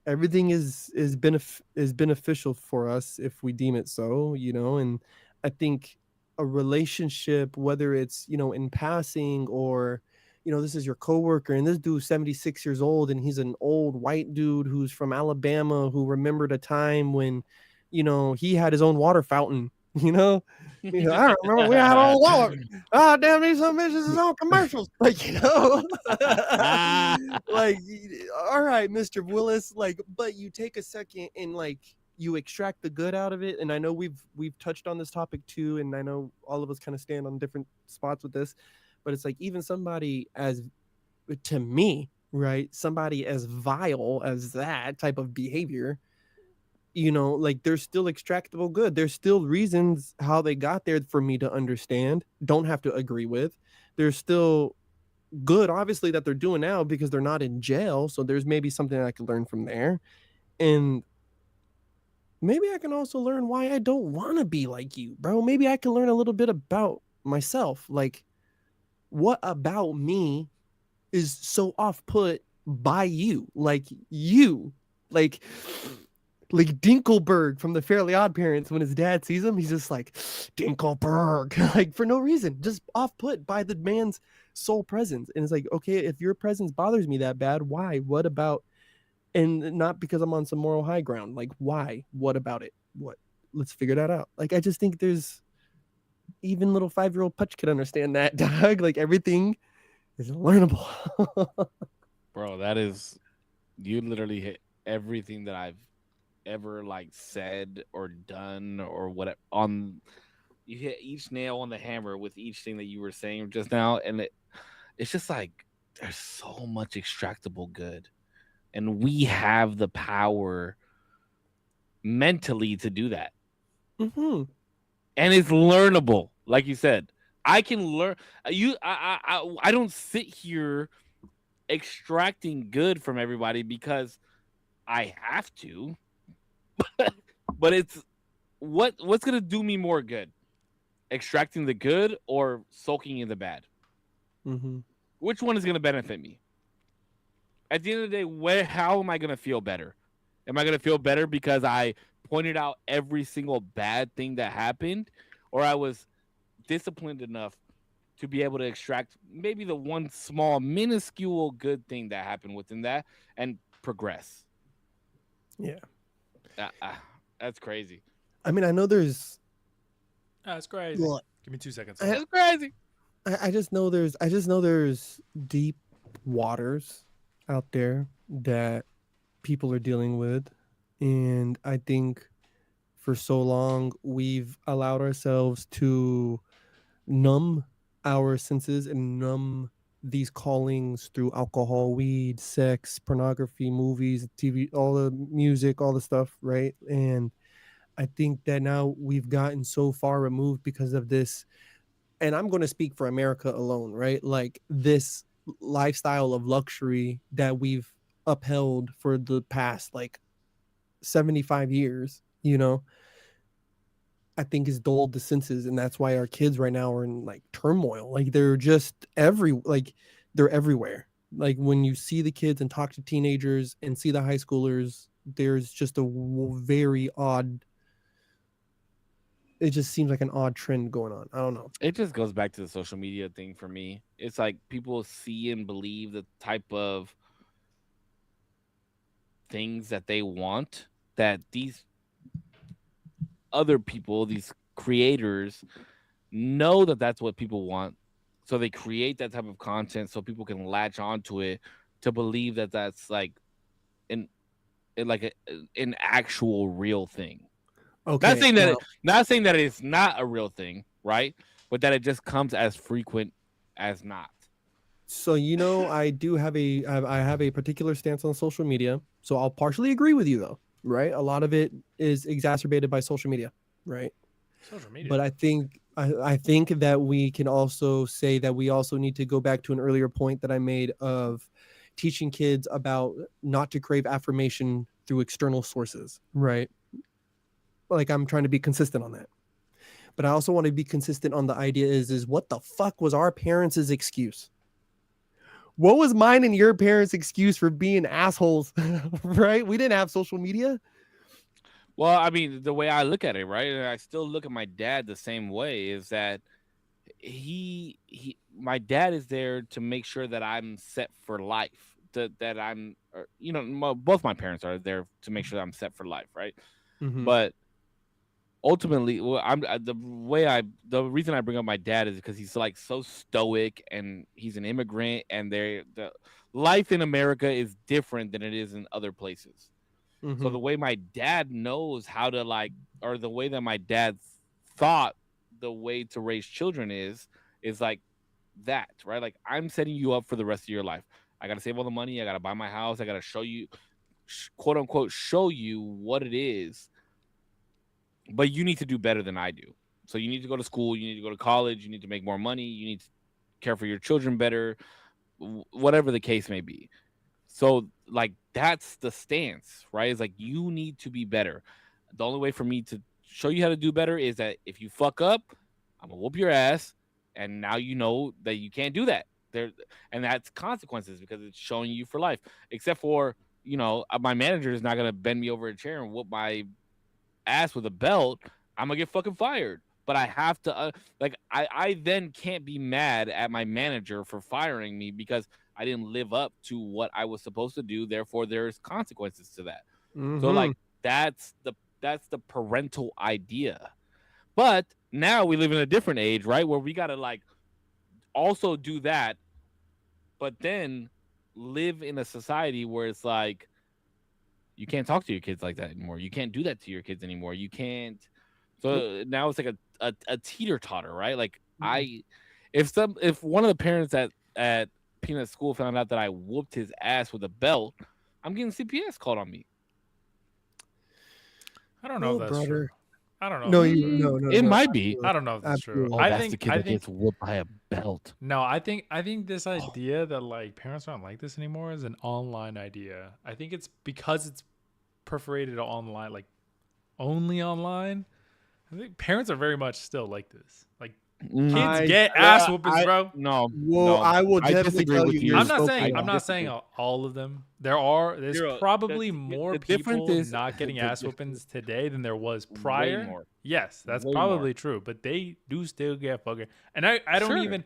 everything is beneficial for us if we deem it so, you know. And I think a relationship, whether it's, you know, in passing or, you know, this is your coworker and this dude's 76 years old and he's an old white dude who's from Alabama who remembered a time when, you know, he had his own water fountain, you know. You know, I remember we had our own water. Ah, damn, these some bitches is on commercials. Like, you know, like, all right, Mr. Willis, like, but you take a second and like you extract the good out of it. And I know we've touched on this topic too, and I know all of us kind of stand on different spots with this, but it's like even somebody as, to me, right, somebody as vile as that type of behavior, you know, like there's still extractable good. There's still reasons how they got there for me to understand, don't have to agree with. There's still good, obviously, that they're doing now because they're not in jail. So there's maybe something I could learn from there. And maybe I can also learn why I don't want to be like you, bro. Maybe I can learn a little bit about myself. Like, what about me is so off put by you? Like, like Dinkelberg from the Fairly Odd Parents, when his dad sees him, he's just like, Dinkelberg, like for no reason, just off put by the man's sole presence. And it's like, okay, if your presence bothers me that bad, why? What about? And not because I'm on some moral high ground. Like, why? What about it? What? Let's figure that out. Like, I just think there's even little 5-year-old Putch could understand that, dog. Like, everything is learnable. Bro, that is, you literally hit everything that I've ever like said or done or whatever. On, you hit each nail on the hammer with each thing that you were saying just now, and it's just like there's so much extractable good, and we have the power mentally to do that, Mm-hmm. and it's learnable. Like you said, I can learn. I don't sit here extracting good from everybody because I have to. But it's what's gonna do me more good, extracting the good or soaking in the bad? Mm-hmm. Which one is gonna benefit me? At the end of the day, how am I gonna feel better? Am I gonna feel better because I pointed out every single bad thing that happened, or I was disciplined enough to be able to extract maybe the one small, minuscule good thing that happened within that and progress? Yeah. That's crazy. I mean, I know there's. That's crazy. Well, Give me 2 seconds. That's crazy. I just know there's deep waters out there that people are dealing with, and I think for so long we've allowed ourselves to numb our senses and numb these callings through alcohol, weed, sex, pornography, movies, TV, all the music, all the stuff, right? And I think that now we've gotten so far removed because of this, and I'm going to speak for America alone, right? Like this lifestyle of luxury that we've upheld for the past like 75 years, I think has dulled the senses, and that's why our kids right now are in like turmoil. Like they're everywhere. Like when you see the kids and talk to teenagers and see the high schoolers, there's just a very odd. It just seems like an odd trend going on. I don't know. It just goes back to the social media thing for me. It's like people see and believe the type of things that they want that these other people, these creators, know that that's what people want. So they create that type of content so people can latch onto it to believe that that's like an an actual real thing. Okay, Not saying that it's not a real thing, right? But that it just comes as frequent as not. so I have a particular stance on social media. So I'll partially agree with you though, right? A lot of it is exacerbated by social media, right? Social media. But I think that we can also say that we also need to go back to an earlier point that I made of teaching kids about not to crave affirmation through external sources, right? Like I'm trying to be consistent on that. But I also want to be consistent on the idea is what the fuck was our parents' excuse? What was mine and your parents' excuse for being assholes? Right? We didn't have social media. Well, I mean, the way I look at it, right? And I still look at my dad the same way is that my dad is there to make sure that I'm set for life. That I'm, both my parents are there to make sure that I'm set for life, right? Mhm. But ultimately, well, the reason I bring up my dad is because he's like so stoic and he's an immigrant, and the life in America is different than it is in other places. So Mhm. the way my dad knows how to or the way that my dad thought the way to raise children is like that, right? Like I'm setting you up for the rest of your life. I got to save all the money. I got to buy my house. I got to show you, quote unquote, show you what it is. But you need to do better than I do. So you need to go to school. You need to go to college. You need to make more money. You need to care for your children better, whatever the case may be. So like that's the stance, right? It's like you need to be better. The only way for me to show you how to do better is that if you fuck up, I'm gonna whoop your ass, and now you know that you can't do that. There, and that's consequences because it's showing you for life. Except for my manager is not gonna bend me over a chair and whoop my ass with a belt. I'm gonna get fucking fired. But I have to I then can't be mad at my manager for firing me because I didn't live up to what I was supposed to do. Therefore, there's consequences to that. So like Mhm. that's the parental idea. But now we live in a different age, right? Where we gotta like also do that, but then live in a society where it's like you can't talk to your kids like that anymore. You can't do that to your kids anymore. You can't. So now it's like a teeter totter, right? Like if one of the parents at Peanut School found out that I whooped his ass with a belt, I'm getting CPS called on me. I don't know if that's true. brother. I don't know if No, that's you true. no, no, It no. might be. I don't know if that's true. Absolutely. Oh, that's the kid that gets whooped by a belt. No, I think this idea that like parents aren't like this anymore is an online idea. I think it's because it's perforated online, like only online. I think parents are very much still like this. Like kids get ass whoopings, bro. No, Well, no, I will I definitely disagree tell with you. you. You're I'm not smoking saying on I'm not saying all of them. There's Zero. probably The more difference people is not getting ass whoopings today than there was prior. more. Yes, that's Way probably more. true, but they do still get fucking. And I don't Sure. even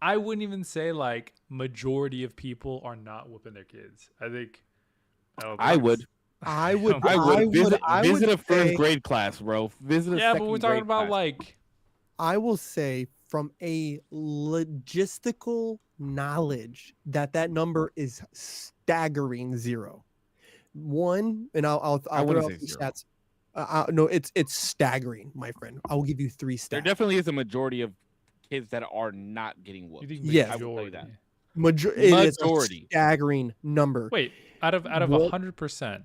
I wouldn't even say like majority of people are not whooping their kids. I think I would. I would. I would visit a first say, grade class, bro. Visit a yeah, second but we're talking grade about class. like I will say from a logistical knowledge that number is staggering zero. One, and I'll I throw wouldn't out say three zero. stats. No, it's staggering, my friend. I will give you three There stats. definitely is a majority of kids that are not getting whooped. you think Yes. I will tell you majority. that. It is a Majority. staggering number. Wait, out of What? 100%,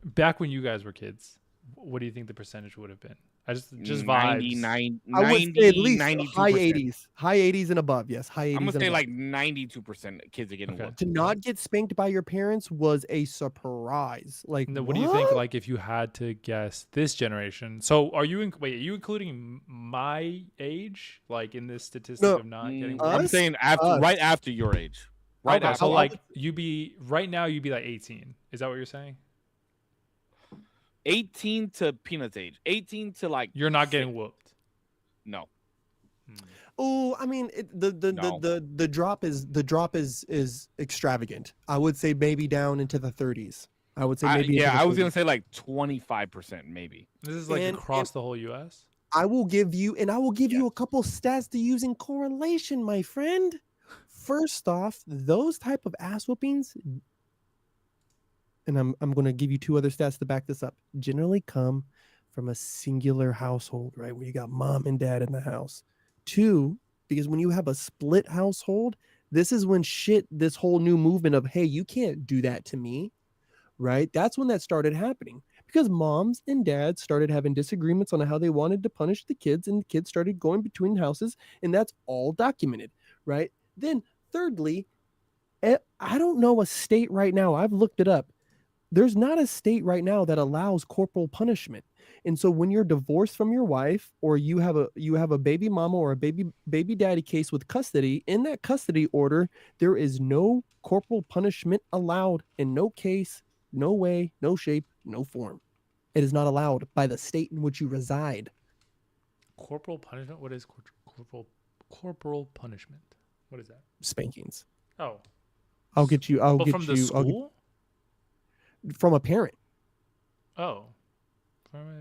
back when you guys were kids, what do you think the percentage would have been? I just 99, vibes. I would say at 90, least 92%. high 80s, high 80s and above. Yes, high 80s. I'm gonna and say above. like 92% kids are getting Okay. whooped. To not get spanked by your parents was a surprise. Like, No, what what do you think? Like, if you had to guess this generation, so are you? Wait, are you including my age, like in this statistic No, of not getting? us? I'm saying after, Us. right after your age. Right Okay, after. so I like would- you be right now, you'd be like 18. Is that what you're saying? 18 to Peanut's age. 18 to like. You're not getting whooped. No. Oh, I mean, No. the drop is extravagant. I would say maybe down into the 30s. I would say maybe. into the I was 30s. gonna say like 25% maybe. This is like And- across the whole U.S. I will give you a couple stats to use in correlation, my friend. First off, those type of ass whoopings, and I'm going to give you two other stats to back this up, generally come from a singular household, right? Where you got mom and dad in the house. Two, because when you have a split household, this is when this whole new movement of, hey, you can't do that to me, right? That's when that started happening. Because moms and dads started having disagreements on how they wanted to punish the kids, and the kids started going between houses, and that's all documented, right? Then, thirdly, I don't know a state right now. I've looked it up. There's not a state right now that allows corporal punishment. And so when you're divorced from your wife, or you have a baby mama or a baby daddy case with custody, in that custody order, there is no corporal punishment allowed in no case, no way, no shape, no form. It is not allowed by the state in which you reside. Corporal punishment. What is corporal punishment? What is that? Spankings. Oh, I'll get you. but from the I'll school. from a parent. Oh,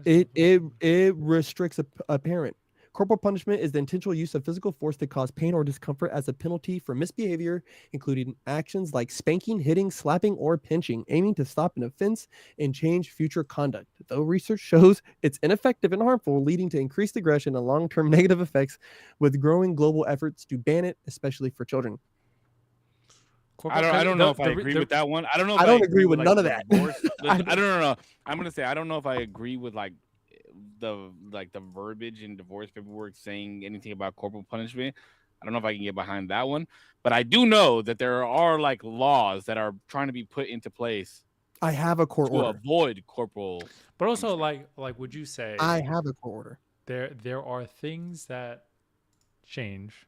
It restricts a parent. Corporal punishment is the intentional use of physical force to cause pain or discomfort as a penalty for misbehavior, including actions like spanking, hitting, slapping, or pinching, aiming to stop an offense and change future conduct. Though research shows it's ineffective and harmful, leading to increased aggression and long-term negative effects, with growing global efforts to ban it, especially for children. I don't know if I agree with that one. I don't know if I don't agree with like, none of that. divorce- I don't know. I'm gonna say I don't know if I agree with like the verbiage in divorce paperwork saying anything about corporal punishment. I don't know if I can get behind that one, but I do know that there are like laws that are trying to be put into place I have a court to order. avoid corporal. But also, like, would you say I have a court order. there are things that change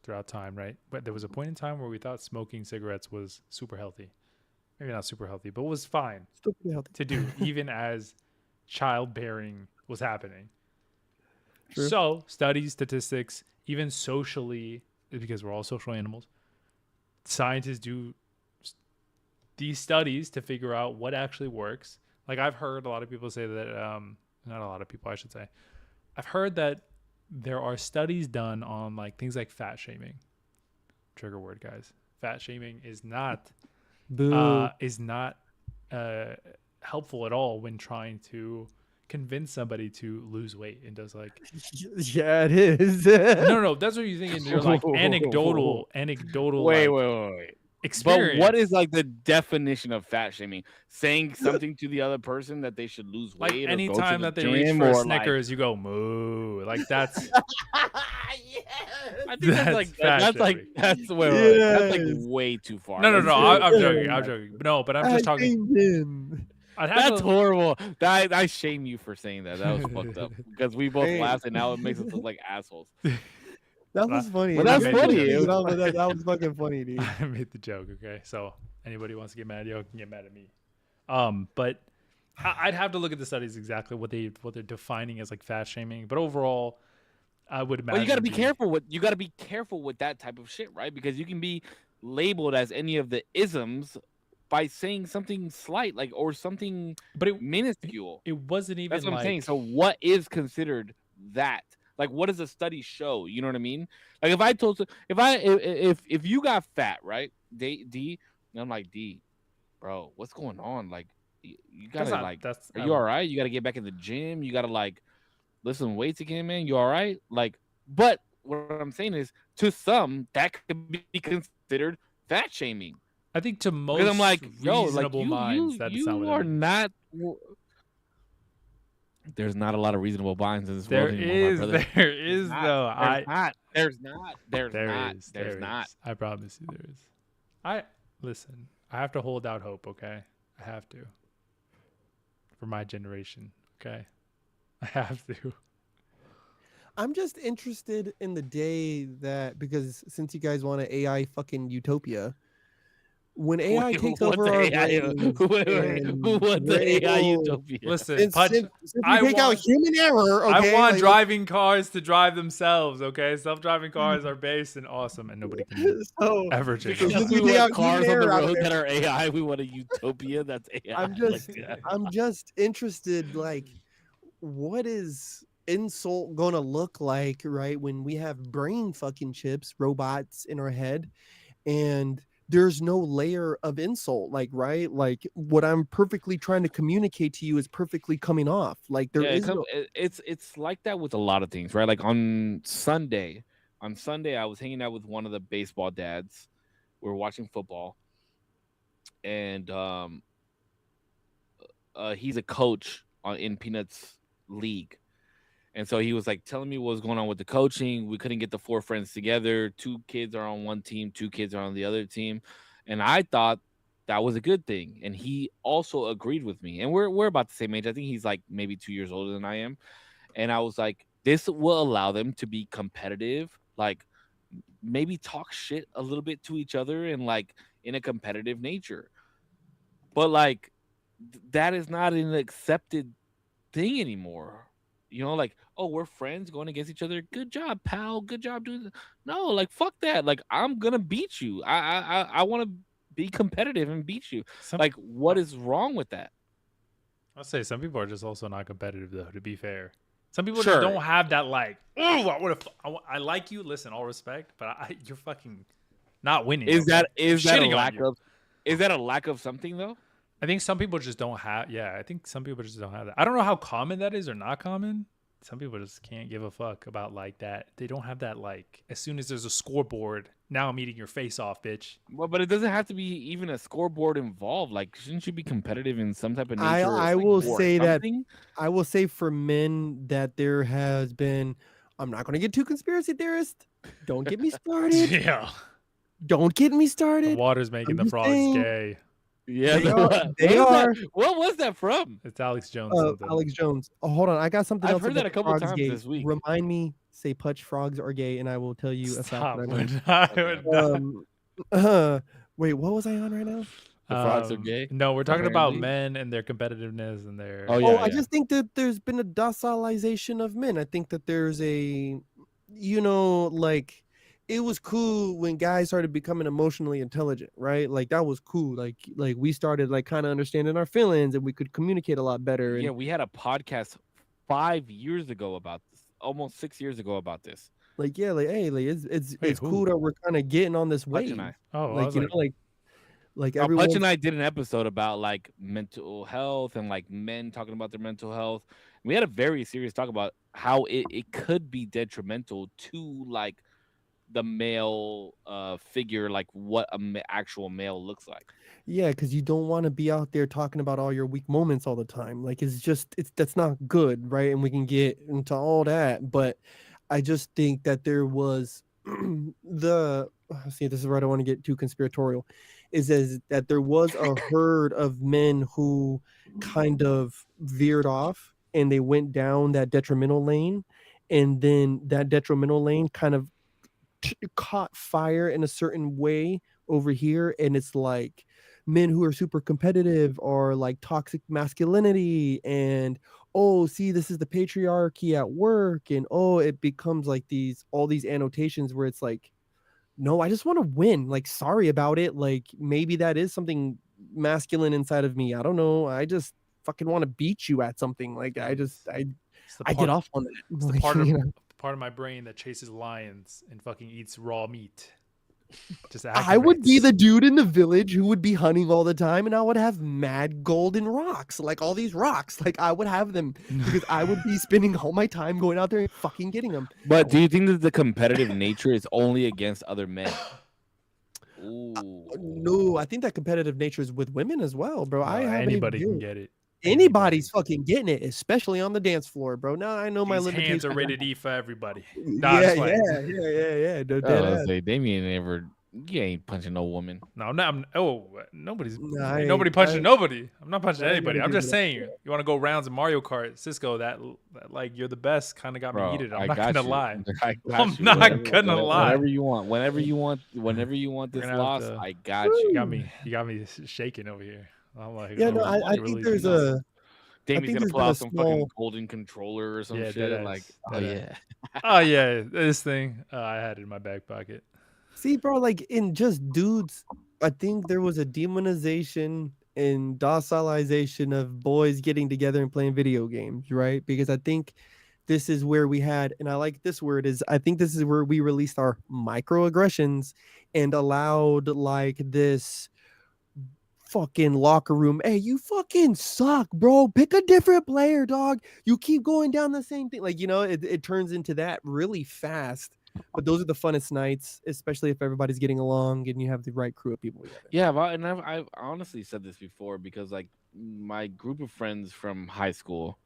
throughout time, right? But there was a point in time where we thought smoking cigarettes was super healthy. Maybe not super healthy, but was fine Still pretty healthy. to do, even as childbearing was happening. True. So studies, statistics, even socially, because we're all social animals, scientists do these studies to figure out what actually works. Like I've heard a lot of people say that, not a lot of people, I should say. I've heard that there are studies done on like things like fat shaming. Trigger word, guys. Fat shaming is not Boo. helpful at all when trying to convince somebody to lose weight, and does like Yeah, it is. no, that's what you're thinking. You're like anecdotal Wait, like, But experience. what is like the definition of fat shaming? Saying something to the other person that they should lose like weight, anytime or go that to they the reach gym, for a or Snickers, you go moo. Like that's I think that's like fat that's like shaming. that's wait, that's like Yes. way too far. no. That's- I'm joking. I'm joking. No, but I'm just talking. I'd have That's to, horrible. I shame you for saying that. That was fucked up because we both Hey. laughed and now it makes us look like assholes. That was funny. Well, that's That funny. was fucking funny, dude. I made the joke. Okay, so anybody wants to get mad at you can get mad at me. But I'd have to look at the studies exactly what they're defining as like fat shaming. But overall, I would imagine. Well, you got to be careful with that type of shit, right? Because you can be labeled as any of the isms by saying something slight, like or something But it minuscule. wasn't even. That's what like, I'm saying. So, what is considered that? Like, what does a study show? You know what I mean? Like, if I told, if you got fat, right, D, and I'm like, D, bro, what's going on? Like, you that's gotta not, that's are you all right? You gotta get back in the gym. You gotta like lift some weights again, man. You all right? Like, but what I'm saying is, to some, that could be considered fat shaming. I think to Because I'm most like, yo, like reasonable minds, that's not you what are it means. not. There's not a lot of reasonable minds in this There world anymore, my is, brother. there is though. There's not. There's There not. is. There's There not. is. I promise you, there is. I listen. I have to hold out hope. Okay, I have to. For my generation. Okay, I have to. I'm just interested in the day that, because since you guys want an AI fucking utopia, when AI takes What's over the our AI? brains and What's we're the AI able, utopia? Listen, since, Punch. since, since we I take out want. human error, I okay, want like, driving cars to drive themselves. Okay, self-driving cars are based and awesome, and nobody can so ever change so them. since Because we we take out want human cars on the error out of road there, that are AI, we want a utopia that's AI. I'm just I'm just interested, like, what is insult gonna look like, right, when we have brain fucking chips, robots in our head, and there's no layer of insult, like, right, like what I'm perfectly trying to communicate to you is perfectly coming off, like there Yeah, is no. it's like that with a lot of things, right? Like on Sunday, I was hanging out with one of the baseball dads. We were watching football, and he's a coach in Peanuts League. And so he was like telling me what was going on with the coaching. We couldn't get the four friends together. Two kids are on one team, two kids are on the other team. And I thought that was a good thing. And he also agreed with me. And we're about the same age. I think he's like maybe 2 years older than I am. And I was like, this will allow them to be competitive, like maybe talk shit a little bit to each other and like in a competitive nature. But like that is not an accepted thing anymore. Like, oh, we're friends going against each other. Good job, pal. Good job doing that. No, like fuck that. Like I'm gonna beat you. I want to be competitive and beat you. Like, what is wrong with that? I'll say some people are just also not competitive though. To be fair, some people just Sure. don't have that like. Oh, I like you. Listen, all respect, but you're fucking not winning. Is that okay? is that a Shitting on lack you. of is that a lack of something though? I think some people just don't have. Yeah, I think some people just don't have that. I don't know how common that is or not common. Some people just can't give a fuck about like that. They don't have that like. As soon as there's a scoreboard, now I'm eating your face off, bitch. Well, but it doesn't have to be even a scoreboard involved. Like, shouldn't you be competitive in some type of nature? I Like, will or say that something? I will say for men that there has been. I'm not going to get too conspiracy theorist. Don't get me started. Yeah, Don't get me the started. water's making I'm the just frogs saying, gay. Yeah, they are. what They is are. that? What was that from? It's Alex Jones something. Alex Jones. Oh, hold on. I got something I've else heard about that a the couple frogs times gay. this week. Remind me, say Putch frogs are gay, and I will tell you a fact Stop. that I We're know. not- Okay. we're not. Wait, what was I on right now? The frogs are gay. No, we're talking about apparently. men and their competitiveness and their. Oh, Oh, yeah, I just think that there's been a docilization of men. I think that there's a, like, it was cool when guys started becoming emotionally intelligent, right? Like that was cool. Like we started like kind of understanding our feelings and we could communicate a lot better. Yeah, And we had a podcast 5 years ago about this, almost 6 years ago about this. like, yeah, like, hey, like Wait, it's who? cool that we're kind of getting on this Putch wave. and I. Oh, I Like, was you like, know, like Putch everyone's and I did an episode about like mental health and like men talking about their mental health. We had a very serious talk about how it could be detrimental to like the male figure, like what actual male looks like. Yeah, because you don't want to be out there talking about all your weak moments all the time. Like it's that's not good, right? And we can get into all that, but I just think that there was see, this is where I don't want to get too conspiratorial, is that there was a herd of men who kind of veered off and they went down that detrimental lane, and then that detrimental lane kind of caught fire in a certain way over here, and it's like men who are super competitive or like toxic masculinity, and oh, see, this is the patriarchy at work, and oh, it becomes like all these annotations where it's like, no, I just want to win, like, sorry about it, like maybe that is something masculine inside of me, I don't know, I just fucking want to beat you at something, like I just it's the I get part, off on that. it's the Like, part of you know? part of my brain that chases lions and fucking eats raw meat. Just acting I would be rich. the dude in the village who would be hunting all the time, and I would have mad golden rocks, like all these rocks. Like I would have them because I would be spending all my time going out there and fucking getting them. But do you think that the competitive nature is only against other men? Ooh. No, I think that competitive nature is with women as well, bro. I No, haven't anybody even can get it. anybody's fucking getting it, espally on the dance floor, bro. Now I know my These limitations. hands are rated E for everybody. Nah, Yeah, just yeah, playing. yeah. No, I dead was ass. say Damien never. You ain't punching no woman. No, nobody's Nah, I nobody ain't- punching I- nobody. I'm not punching I ain't anybody. gonna I'm do just that. saying, you want to go rounds in Mario Kart, Cisco. That like you're the best kind of got me Bro, heated. I'm I not got gonna you. lie. I got I'm you. not Whatever- gonna lie. Whatever you want. Whenever you want We're this gonna have loss, to- I got you. You got me shaking over here. I'm like, Yeah, no, oh, I you're think really there's nuts. a. Damien's think gonna there's pull been a out some fucking small- golden controller or some Yeah, shit. deadass, Like, oh deadass. yeah. Oh yeah, this thing. I had it in my back pocket. See, bro, like in just dudes, I think there was a demonization and docilization of boys getting together and playing video games, right? Because I think this is where we had, and I like this word is, I think this is where we released our microaggressions and allowed like this fucking locker room. Hey, you fucking suck, bro. Pick a different player, dog. You keep going down the same thing. Like, it turns into that really fast. But those are the funnest nights, especially if everybody's getting along and you have the right crew of people together. Yeah, I've honestly said this before because like my group of friends from high school,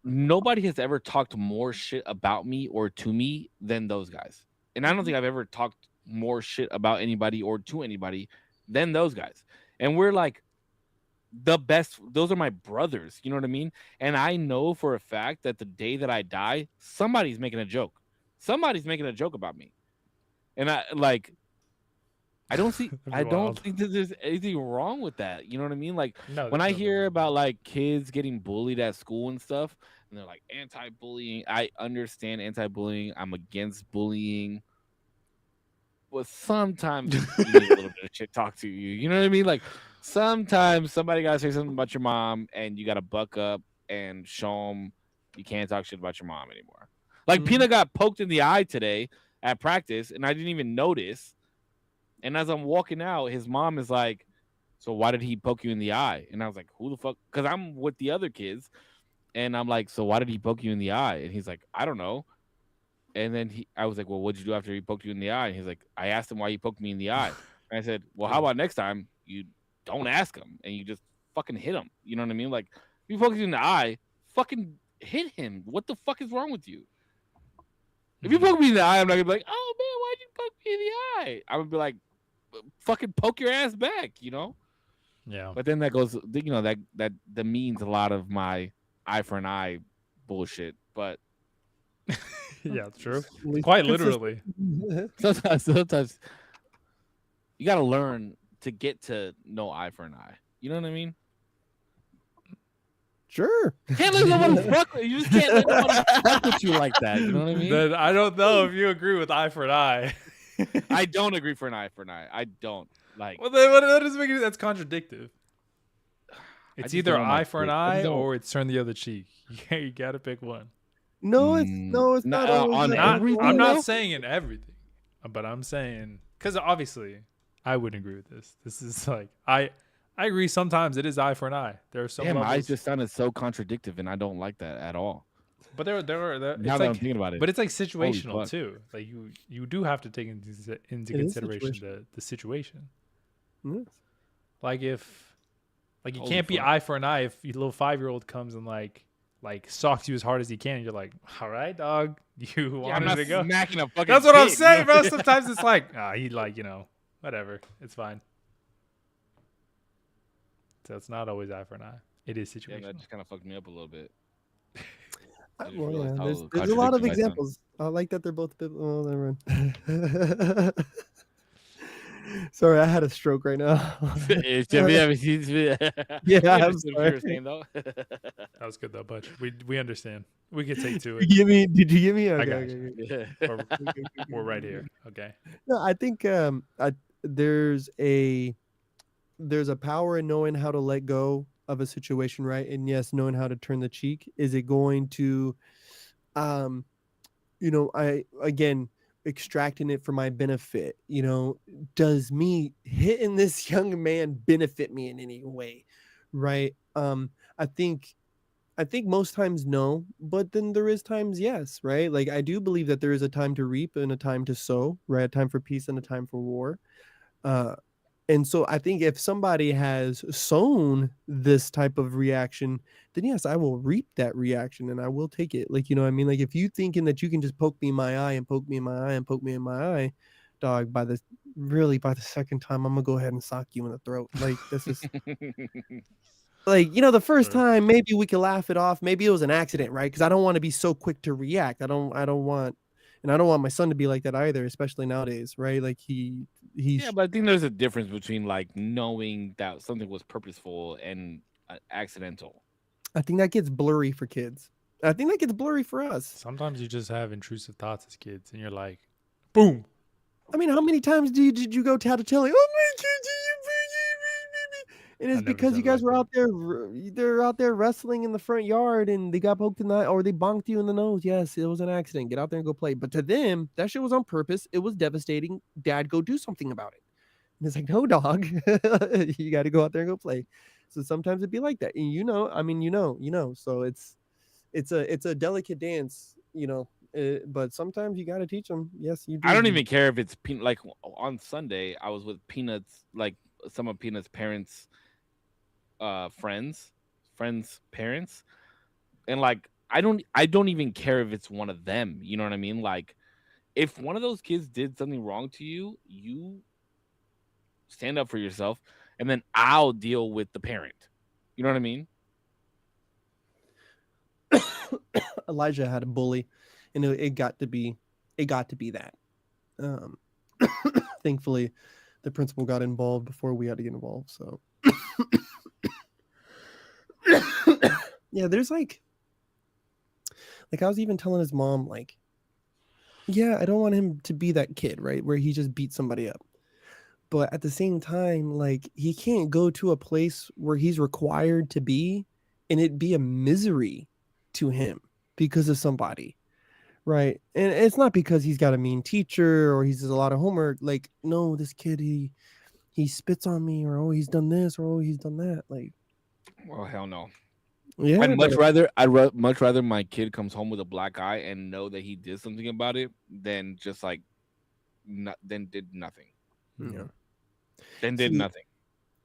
nobody has ever talked more shit about me or to me than those guys. And I don't think I've ever talked more shit about anybody or to anybody than those guys. And we're like the best. Those are my brothers. You know what I mean? And I know for a fact that the day that I die, somebody's making a joke. Somebody's making a joke about me. And I don't see. I don't Wild. think that there's anything wrong with that. You know what I mean? Like No, when I there's nothing hear wrong. about like kids getting bullied at school and stuff, and they're like anti-bullying. I understand anti-bullying. I'm against bullying, but sometimes you need a little bit of shit talk to you. You know what I mean? Like sometimes somebody gotta say something about your mom, and you gotta buck up and show them you can't talk shit about your mom anymore. Like Pina got poked in the eye today at practice, and I didn't even notice. And as I'm walking out, his mom is like, "So why did he poke you in the eye?" And I was like, "Who the fuck?" Because I'm with the other kids, and I'm like, "So why did he poke you in the eye?" And he's like, "I don't know." And then I was like, "Well, what'd you do after he poked you in the eye?" And he's like, "I asked him why he poked me in the eye." And I said, "Well, how about next time you don't ask him and you just fucking hit him?" You know what I mean? Like, if he pokes you in the eye, fucking hit him. What the fuck is wrong with you? If you poke me in the eye, I'm not gonna be like, "Oh man, why'd you poke me in the eye?" I'm gonna be like, fucking poke your ass back, you know. Yeah. But then that goes, you know, that means a lot of my eye for an eye bullshit. But Yeah, true. At least Quite consistent. literally. sometimes you gotta learn to get to no eye for an eye. You know what I mean? Sure. Can't let nobody fuck with you. Just can't let nobody fuck with you like that. You know what I mean? Then I don't know if you agree with eye for an eye. I don't agree for an eye for an eye. I don't like. Well, then what does make it? That's contradictive. It's just either don't want my eye for an kid- I just eye don't- or it's turn the other cheek. You gotta pick one. No, it's not. Nah, always on that. everything, I'm though? not saying in everything, but I'm saying because obviously I wouldn't agree with this. This is like I agree. Sometimes it is eye for an eye. There are some Damn, my eyes levels, just sounded so contradictive, and I don't like that at all. but there are Now it's that I'm like, thinking about it, but it's like situational fuck. too. Like you do have to take into is consideration the situation. Yes. Like you Holy can't be fuck. eye for an eye if your little 5-year-old comes and like socks you as hard as he can and you're like, all right, dog, you Yeah, I'm wanted not to go. smacking a fucking. That's what I'm kid, saying, you know? bro. Sometimes it's like, he like, whatever. It's fine. So it's not always eye for an eye. It is Yeah, situational. that just kind of fucked me up a little bit. I just Well, yeah, realized how there's a lot of contradictory my son- examples. I like that they're both. Oh, never mind. Sorry, I had a stroke right now. Yeah, I'm sorry. though. That was good though, but we understand. We could take to Did you it. get me? Did you get me? I Okay, got okay, you. okay. We're right here. Okay. No, I think there's a power in knowing how to let go of a situation, right? And yes, knowing how to turn the cheek. Is it going to, I again, extracting it for my benefit? Does me hitting this young man benefit me in any way? Right. I think most times no, but then there is times yes, right? Like I do believe that there is a time to reap and a time to sow, right? A time for peace and a time for war. Uh, and so I think if somebody has sown this type of reaction, then yes, I will reap that reaction and I will take it. Like, what I mean? Like if you thinking that you can just poke me in my eye and poke me in my eye and poke me in my eye, dog, by the second time, I'm gonna go ahead and sock you in the throat. Like this is like, the first Sure. time maybe we could laugh it off. Maybe it was an accident, right? Because I don't want to be so quick to react. I don't want my son to be like that either, especially nowadays, right? Like Yeah, but I think there's a difference between like knowing that something was purposeful and accidental. I think that gets blurry for kids. I think that gets blurry for us. Sometimes you just have intrusive thoughts as kids, and you're like, boom. I mean, how many times did you go tattletailing? Oh my God, and it's never because said you it guys like were that. out there, they're out there wrestling in the front yard and they got poked in the eye or they bonked you in the nose. Yes, it was an accident. Get out there and go play. But to them, that shit was on purpose. It was devastating. Dad, go do something about it. And it's like, no, dog, you got to go out there and go play. So sometimes it'd be like that. And so it's a delicate dance, but sometimes you got to teach them. Yes, you do. I don't even care if it's like on Sunday. I was with Peanuts, like some of Peanuts' parents, friends parents, and like I don't even care if it's one of them. You know what I mean? Like if one of those kids did something wrong to you, you stand up for yourself, and then I'll deal with the parent. You know what I mean? Elijah had a bully, and it got to be that. Um, thankfully, the principal got involved before we had to get involved. So, yeah, there's like I was even telling his mom, like, yeah, I don't want him to be that kid, right, where he just beats somebody up. But at the same time, like, he can't go to a place where he's required to be, and it be a misery to him because of somebody. Right. And it's not because he's got a mean teacher or he's does a lot of homework. Like, no, this kid, he spits on me, or oh, he's done this, or oh, he's done that. Like, Well, hell no. yeah, I'd much rather my kid comes home with a black eye and know that he did something about it than just like then did nothing. yeah. Then did See, nothing.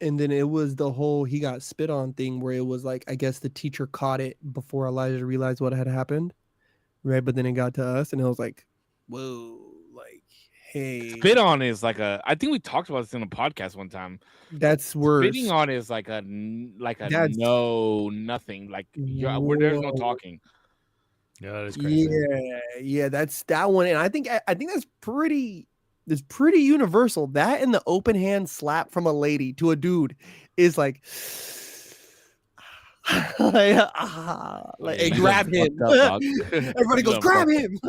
and then it was the whole he got spit on thing where it was like, I guess the teacher caught it before Elijah realized what had happened. Right. But then it got to us and it was like, whoa, like, hey, Spit on is like I think we talked about this in a podcast one time. that's worse. Spitting on is like a That's no nothing. Like where there's no whoa. talking. Yeah, that is crazy. Yeah, that's that one. And I think that's pretty universal. That and the open hand slap from a lady to a dude is like hey, grab him. Everybody goes, grab him.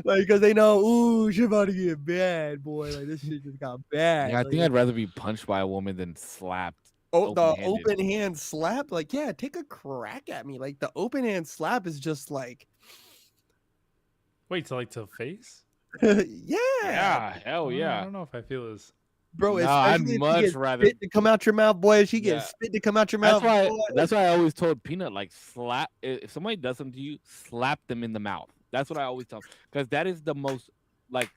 Like, because they know, ooh, shit about to get bad, boy. Like, this shit just got bad. Yeah, I like, think I'd rather be punched by a woman than slapped. the open-handed. open hand slap, like, yeah, take a crack at me. Like, the open hand slap is just like, Wait, to face? Yeah, hell I yeah. don't know if I feel this. bro. No, I'd Especially if much she gets rather- spit to come out your mouth, boy. If she Yeah. gets spit to come out your mouth, That's why I always told Peanut, like, slap if somebody does something to you, slap them in the mouth. That's what I always tell them, because that is the most like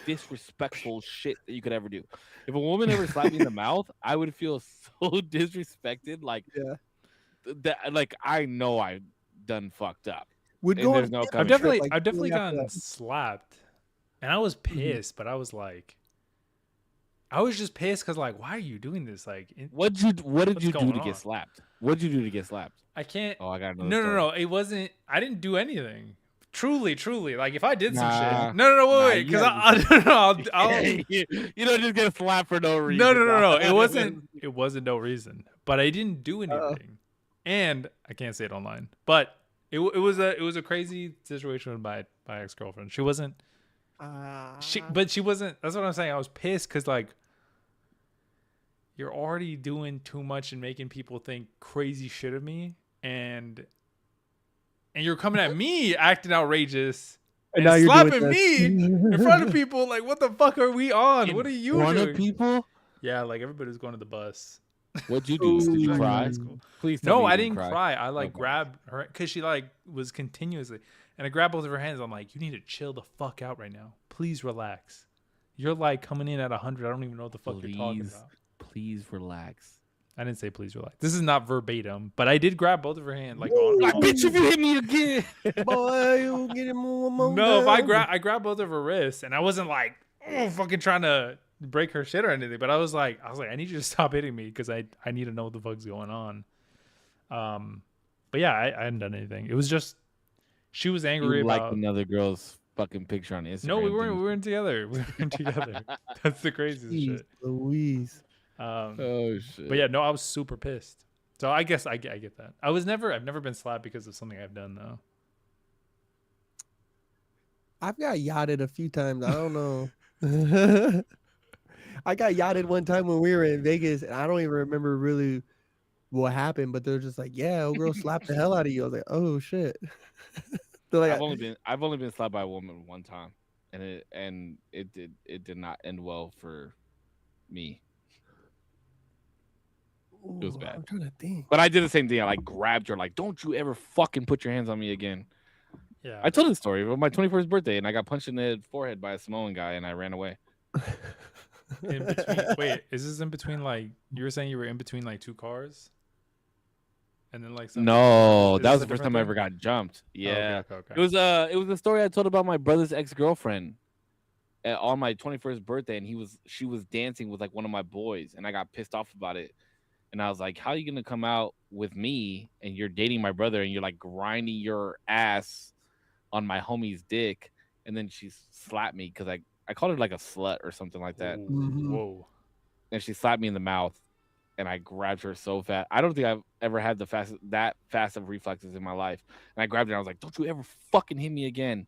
disrespectful shit that you could ever do. If a woman ever slapped me in the mouth, I would feel so disrespected. Like, Yeah. that, like, I know I done fucked up. would And go there's on. no a coming I've trip, definitely like, I've definitely after gotten that. slapped, and I was pissed, but I was like, I was just pissed because like, why are you doing this? Like, What did What's you do going to on? get slapped? What did you do to get slapped? I can't. Oh, I got another No, story. no, no. It wasn't. I didn't do anything. Truly. Like, if I did some Nah. shit. No, Nah, wait. you Because gotta I'll you don't just get slapped for no reason. no. dog. It wasn't. It wasn't no reason. But I didn't do Uh-oh. anything, and I can't say it online. But it was a crazy situation with my ex girlfriend. She wasn't. But she wasn't. That's what I'm saying. I was pissed because like, you're already doing too much and making people think crazy shit of me, and you're coming at me acting outrageous And now you're slapping doing me in front of people. Like, what the fuck are we on? In What are you front doing? of people? Yeah, like everybody's going to the bus. What'd you do? Did you Back in cry? high school. Please tell me No, you I didn't cry. cry. I like Okay. grabbed her because she like was continuously, and I grabbed both of her hands. I'm like, you need to chill the fuck out right now. Please relax. You're like coming in at 100. I don't even know what the fuck you're talking about. Please relax. I didn't say please relax. This is not verbatim, but I did grab both of her hands. Like, I bitch if you hit me again. Boy, you get him one more no, if I time. grabbed both of her wrists, and I wasn't like, oh, fucking trying to break her shit or anything, but I was like, I need you to stop hitting me because I need to know what the fuck's going on. But yeah, I hadn't done anything. It was just she was angry You about liked another girl's fucking picture on Instagram. No, we weren't together. We weren't together. That's the craziest Jeez shit. Louise. Oh shit. But yeah, no, I was super pissed. So I guess I get that. I've never been slapped because of something I've done though. I've got yachted a few times. I don't know. I got yachted one time when we were in Vegas, and I don't even remember really what happened, but they're just like, yeah, old girl slapped the hell out of you. I was like, oh shit. They're like, I've only been slapped by a woman one time, and it did not end well for me. It was bad. I'm trying to think. But I did the same thing. I like grabbed her, like, don't you ever fucking put your hands on me again. Yeah. I told the story of my 21st birthday, and I got punched in the forehead by a Samoan guy, and I ran away. In between, wait, is this in between like you were saying you were in between like two cars? And then like something No, Is that this was a the first different time I thing? ever got jumped. Yeah. Oh, okay. It was a story I told about my brother's ex-girlfriend on my 21st birthday, and she was dancing with like one of my boys, and I got pissed off about it. And I was like, how are you gonna come out with me and you're dating my brother and you're like grinding your ass on my homie's dick? And then she slapped me because I called her like a slut or something like that. Whoa. And she slapped me in the mouth, and I grabbed her so fast. I don't think I've ever had that fast of reflexes in my life. And I grabbed her, and I was like, don't you ever fucking hit me again.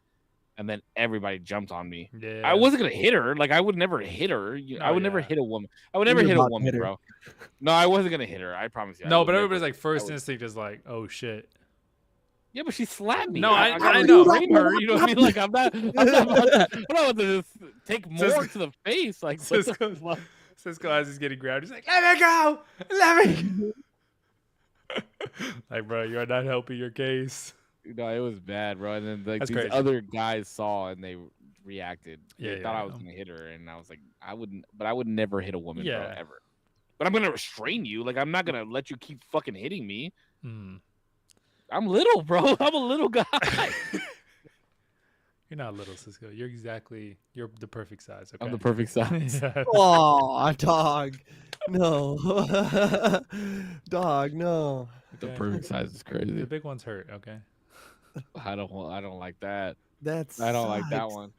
And then everybody jumped on me. Yeah. I wasn't gonna hit her. Like I would never hit her. I would never hit a woman. I would never hit a about to woman, hit her. bro. No, I wasn't gonna hit her. I promise you. I No, would but never. everybody's like first instinct is like, oh shit. Yeah, but she slapped me. No, I gotta know. frame her. You know what I mean? Like I'm not about to just take more to the face. Like what the fuck? Cisco as he's getting grabbed, he's like, let me go! Let me go! Like, bro, you're not helping your case. No, it was bad, bro. And then like That's these crazy. other guys saw and they reacted. Yeah, They thought I was gonna hit her, and I was like, I would never hit a woman, bro, ever. But I'm gonna restrain you. Like I'm not gonna let you keep fucking hitting me. I'm little, bro. I'm a little guy. You're not little, Cisco. You're the perfect size. Okay? I'm the perfect size. Yeah. Oh, dog. No. Dog, no. The Okay. perfect size is The crazy. big ones hurt, okay? I don't like that. That's I don't like that one.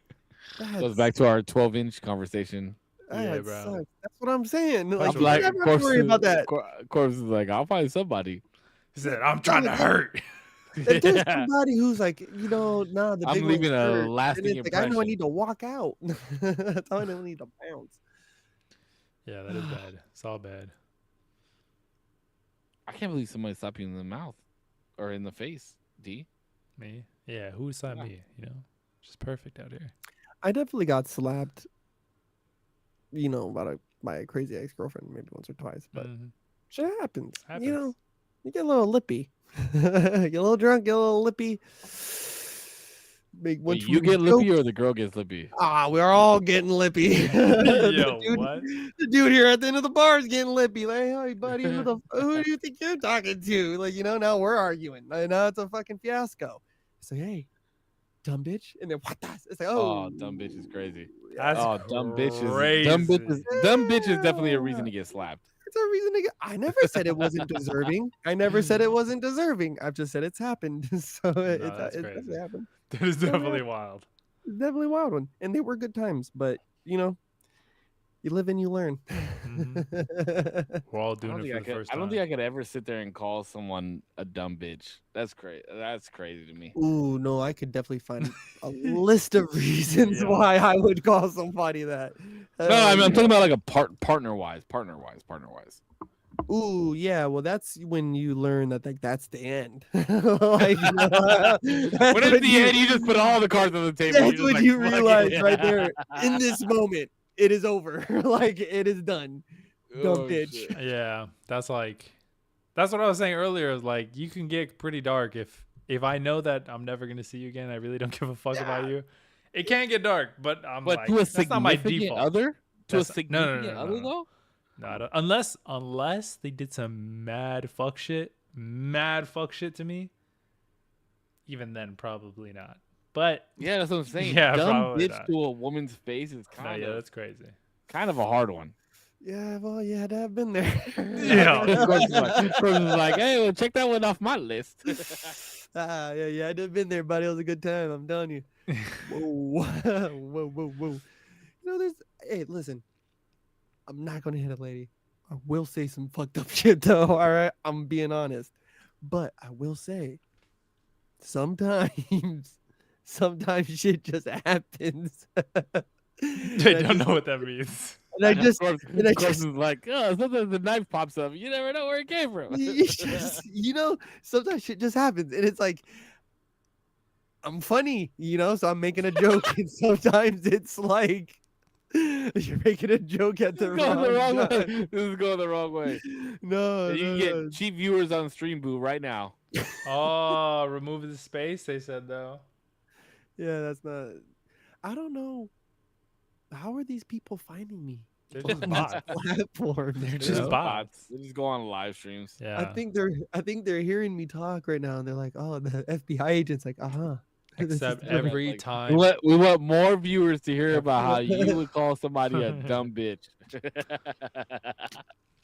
That Goes back to our 12-inch conversation. Yeah, bro. sucks. That's what I'm saying. Like, I'm you like, never have to worry about that. Corpse is like, I'll find somebody. He said, I'm trying to hurt. If there's somebody who's like, the I'm big leaving one's a hurt, lasting then it's like, I know I impression. need to walk out. That's how I know I need to bounce. Yeah, that is bad. It's all bad. I can't believe somebody slapped you in the mouth or in the face, D. Me? Yeah, who would slap me? You know? Just perfect out here. I definitely got slapped, by a crazy ex-girlfriend maybe once or twice, but shit happens. You get a little lippy. Get a little drunk, get a little lippy. Wait, you get lippy or the girl gets lippy? We're all getting lippy. Yo, what? The dude here at the end of the bar is getting lippy. Like, hey, buddy, who do you think you're talking to? Like, now we're arguing. Now it's a fucking fiasco. It's like, hey, dumb bitch. And then what? It's like, Oh, dumb bitch is crazy. That's Dumb bitch crazy. Dumb bitch is definitely a reason to get slapped. It's a reason to get. I never said it wasn't deserving. I've just said it's happened. So that's it's crazy. definitely happened. That is definitely wild. It's definitely a wild one. And they were good times, but you live and you learn. We're all doing it for the first time. I don't think I could ever sit there and call someone a dumb bitch. That's crazy. That's crazy to me. Ooh, no, I could definitely find a list of reasons why I would call somebody that. No, I'm talking about like a partner wise. Ooh, yeah. Well, that's when you learn that like that's the end. Like, you know, When that's it's when the end, you just put all the cards on the table. that's You're just when like, you fuck realize right there in it. this moment it is over. Like it is done. Dumb Oh bitch. shit. Yeah, that's what I was saying earlier. Is like you can get pretty dark if I know that I'm never gonna see you again. I really don't give a fuck about you. It can get dark, but I'm But to like a that's not my significant default. other? To a That's significant other no. though? No, I don't, unless they did some mad fuck shit to me. Even then, probably not. But Yeah, that's what I'm saying. yeah, Dumb probably bitch not. to a woman's face is No, yeah, that's crazy. kind of a hard one. Yeah, well, you had to have been there. Yeah. Of course, it's like, hey, well, check that one off my list. Yeah, you had to have been there, buddy. It was a good time. I'm telling you. Whoa, whoa. You know, hey, listen. I'm not gonna hit a lady. I will say some fucked up shit though. All right, I'm being honest, but I will say sometimes, sometimes shit just happens. I don't know what that means. And I just, and I Of course, just, it's like, oh, sometimes the knife pops up. You never know where it came from. you know, sometimes shit just happens, and it's like I'm funny, you know, so I'm making a joke, and sometimes it's like you're making a joke at the wrong way. time. This is going the wrong way. No, You can no, get no. cheap viewers on Stream Boo right now. Oh, remove the space. They said though. Yeah, that's not. I don't know. How are these people finding me? They're on just this bots. platform. They're you just know? bots. They just go on live streams. Yeah. I think they're hearing me talk right now, and they're like, "Oh, the FBI agent's like, uh-huh." This is Except perfect. every Like, time. we want more viewers to hear Yep. about how you would call somebody a dumb bitch.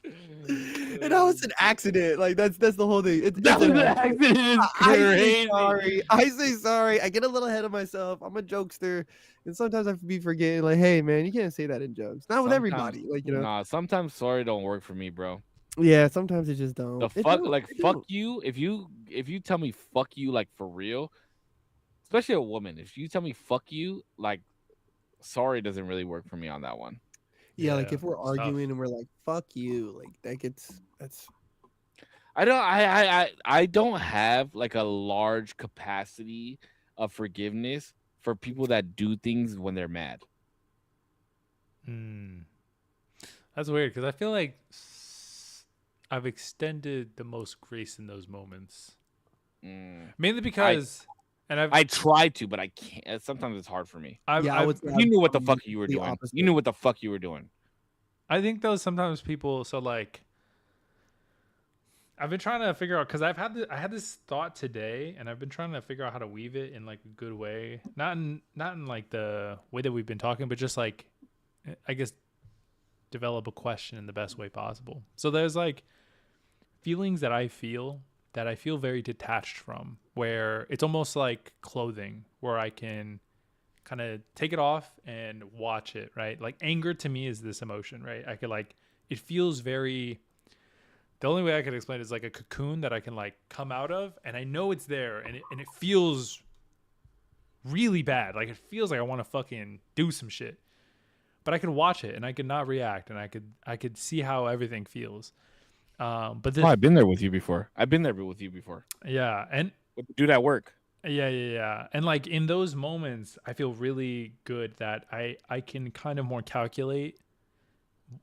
And that was an accident. Like that's the whole thing. That It's was an an accident. accident. It's I say crazy. sorry. I say sorry. I get a little ahead of myself. I'm a jokester, and sometimes I be forgetting. Like, hey, man, you can't say that in jokes. Not with everybody. Like, you know. Nah, sometimes sorry don't work for me, bro. Yeah, sometimes it just don't. The It fuck, don't. like It fuck don't. you. If you tell me fuck you, like for real, especially a woman, if you tell me fuck you, like sorry doesn't really work for me on that one. Yeah, like if we're it's tough. arguing and we're like, "Fuck you," like that's. I don't have like a large capacity of forgiveness for people that do things when they're mad. That's weird because I feel like I've extended the most grace in those moments. Mainly because, I try to, but I can't. Sometimes it's hard for me. You knew what the fuck you were doing. Opposite. You knew what the fuck you were doing. I think though sometimes people like I've been trying to figure out because I had this thought today, and I've been trying to figure out how to weave it in like a good way, not in like the way that we've been talking, but just like I guess develop a question in the best way possible. So there's like feelings that I feel very detached from, where it's almost like clothing, where I can kind of take it off and watch it, right? Like anger to me is this emotion, right? I could like, it feels very, the only way I could explain it is like a cocoon that I can like come out of, and I know it's there, and it feels really bad. Like it feels like I want to fucking do some shit, but I could watch it and I could not react, and I could see how everything feels. But I've been there with you before. Yeah, and do that work. Yeah. And like in those moments, I feel really good that I can kind of more calculate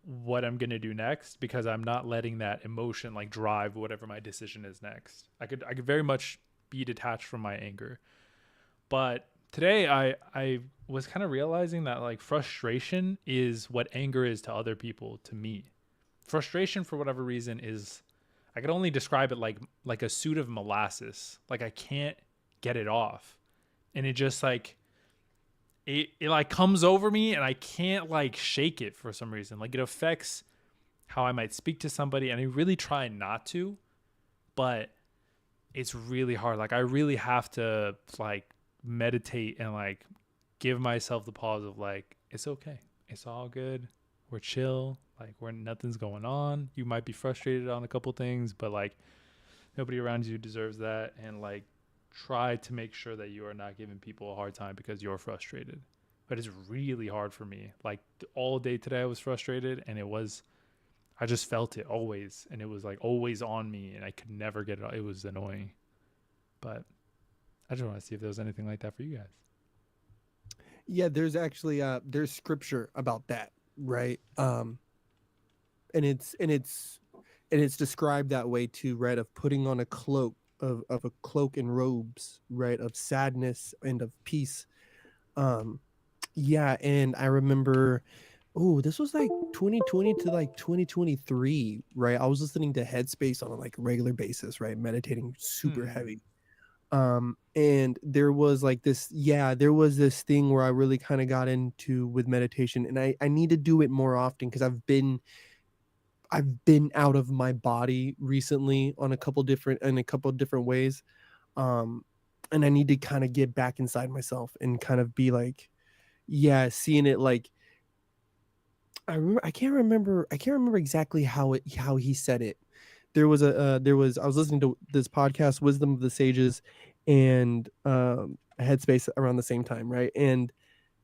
what I'm going to do next, because I'm not letting that emotion like drive whatever my decision is next. I could very much be detached from my anger. But today I was kind of realizing that like frustration is what anger is to other people, to me. Frustration for whatever reason is, I could only describe it like a suit of molasses. Like I can't get it off, and it just like it like comes over me, and I can't like shake it for some reason. Like it affects how I might speak to somebody, and I really try not to, but it's really hard. Like I really have to like meditate and like give myself the pause of like, it's okay, it's all good, we're chill, like nothing's going on. You might be frustrated on a couple things, but like nobody around you deserves that. And like try to make sure that you are not giving people a hard time because you're frustrated. But it's really hard for me. Like all day today I was frustrated, and I just felt it always, and it was like always on me, and I could never get it off. It was annoying. But I just want to see if there was anything like that for you guys. Yeah, there's actually there's scripture about that, right? And it's described that way too, right? Of putting on a cloak of a cloak and robes, right? Of sadness and of peace. Um yeah, and I remember, oh, this was like 2020 to like 2023, right? I was listening to Headspace on a like regular basis, right? Meditating super heavy. And there was like this, yeah, there was this thing where I really kind of got into with meditation, and I need to do it more often because I've been out of my body recently on a couple different ways. Um and I need to kind of get back inside myself and kind of be like, yeah, seeing it like I can't remember exactly how he said it. There was I was listening to this podcast, Wisdom of the Sages, and Headspace around the same time, right? And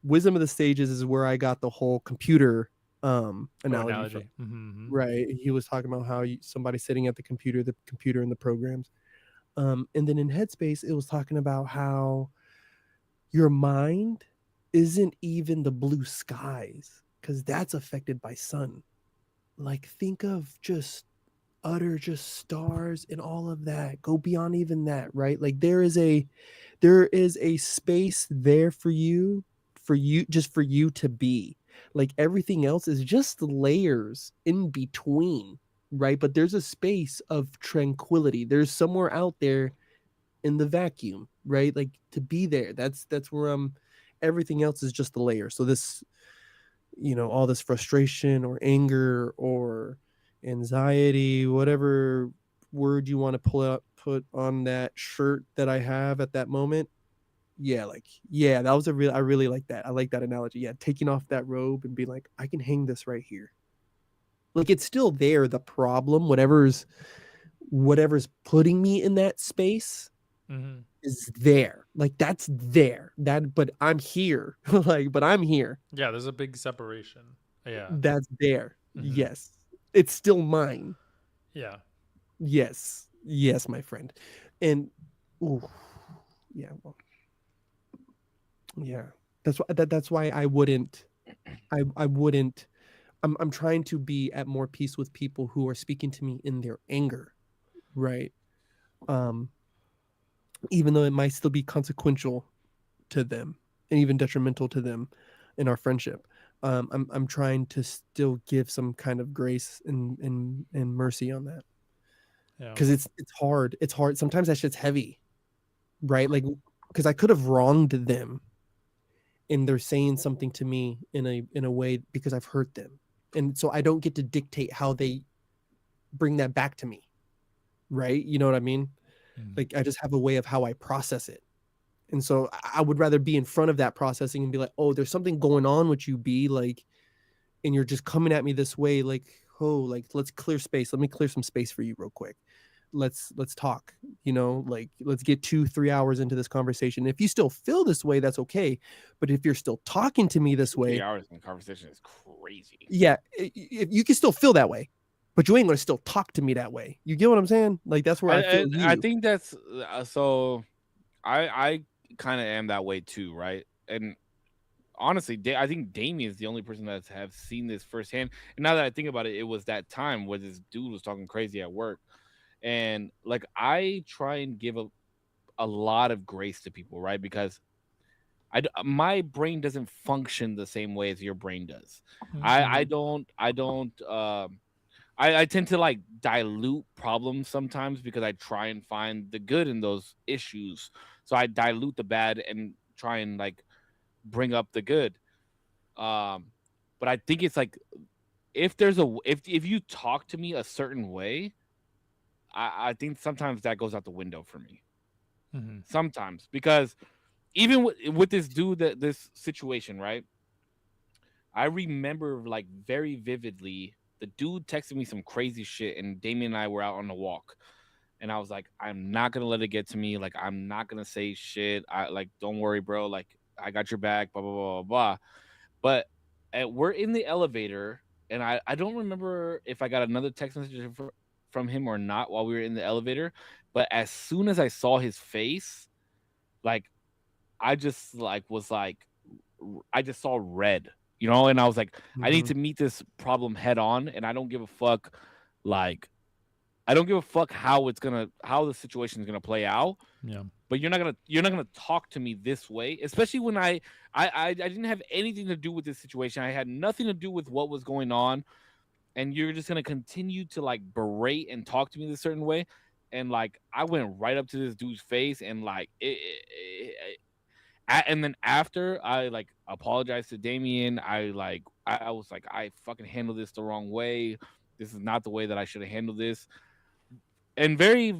Wisdom of the Sages is where I got the whole computer analogy from. Mm-hmm. Right. He was talking about how somebody sitting at the computer and the programs. And then in Headspace, it was talking about how your mind isn't even the blue skies because that's affected by sun. Like think of just utter just stars and all of that. Go beyond even that, right? Like there is a space there for you just for you to be. Like everything else is just layers in between, right? But there's a space of tranquility. There's somewhere out there in the vacuum, right? Like to be there. That's where I'm everything else is just the layer. So this, all this frustration or anger or anxiety, whatever word you want to put on that shirt that I have at that moment. Yeah, like yeah, that was I really like that. I like that analogy. Yeah, taking off that robe and being like, I can hang this right here. Like it's still there, the problem, whatever's putting me in that space Mm-hmm. is there. Like that's there. But I'm here. Like, but I'm here. Yeah, there's a big separation. Yeah. That's there. Mm-hmm. Yes. It's still mine. Yeah. Yes. Yes, my friend. And ooh, yeah, well, yeah. That's why I wouldn't I'm trying to be at more peace with people who are speaking to me in their anger, right? Um even though it might still be consequential to them and even detrimental to them in our friendship. I'm trying to still give some kind of grace and mercy on that Yeah. because it's hard. It's hard. Sometimes that shit's heavy, right? Like because I could have wronged them, and they're saying something to me in a way because I've hurt them, and so I don't get to dictate how they bring that back to me, right? You know what I mean? Like I just have a way of how I process it. And so I would rather be in front of that processing and be like, oh, there's something going on with you, B, like, and you're just coming at me this way, like, oh, like let's clear space. Let me clear some space for you real quick. Let's talk, like let's get 2-3 hours into this conversation. If you still feel this way, that's okay. But if you're still talking to me this way, 3 hours in conversation is crazy. yeah, if you can still feel that way, but you ain't gonna still talk to me that way. You get what I'm saying? Like that's where I feel I you. think that's so. I kind of am that way too, right? And honestly, I think Damien is the only person that have seen this firsthand. And now that I think about it, it was that time where this dude was talking crazy at work, and like I try and give a lot of grace to people, right? Because my brain doesn't function the same way as your brain does. I don't I tend to like dilute problems sometimes because I try and find the good in those issues. So I dilute the bad and try and like bring up the good. Um, but I think it's like if you talk to me a certain way, I think sometimes that goes out the window for me. Mm-hmm. Sometimes because even with this dude this situation, right? I remember like very vividly the dude texted me some crazy shit, and Damien and I were out on the walk. And I was like, I'm not gonna let it get to me. Like, I'm not gonna say shit. I like, don't worry, bro. Like, I got your back. Blah blah blah blah blah. But we're in the elevator, and I don't remember if I got another text message from him or not while we were in the elevator. But as soon as I saw his face, like I just like was like I just saw red, you know, and I was like, I need Mhm. to meet this problem head on, and I don't give a fuck, like I don't give a fuck how the situation is gonna play out. Yeah. But you're not gonna talk to me this way, especially when I didn't have anything to do with this situation. I had nothing to do with what was going on, and you're just gonna continue to like berate and talk to me this certain way. And like I went right up to this dude's face and like and then after I like apologized to Damien, I was like, I fucking handled this the wrong way. This is not the way that I should have handled this. And very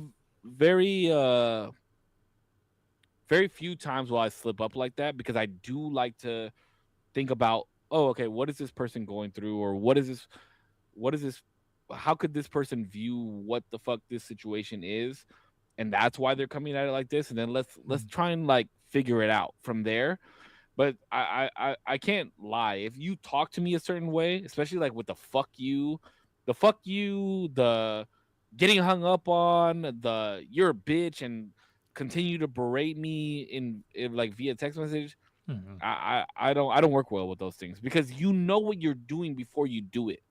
very few times will I slip up like that because I do like to think about, oh, okay, what is this person going through, or what is this how could this person view what the fuck this situation is, and that's why they're coming at it like this, and then let's Mm. try and like figure it out from there. But I can't lie. If you talk to me a certain way, especially like with the getting hung up on, the you're a bitch, and continue to berate me in like via text message, Mhm. I don't work well with those things because you know what you're doing before you do it.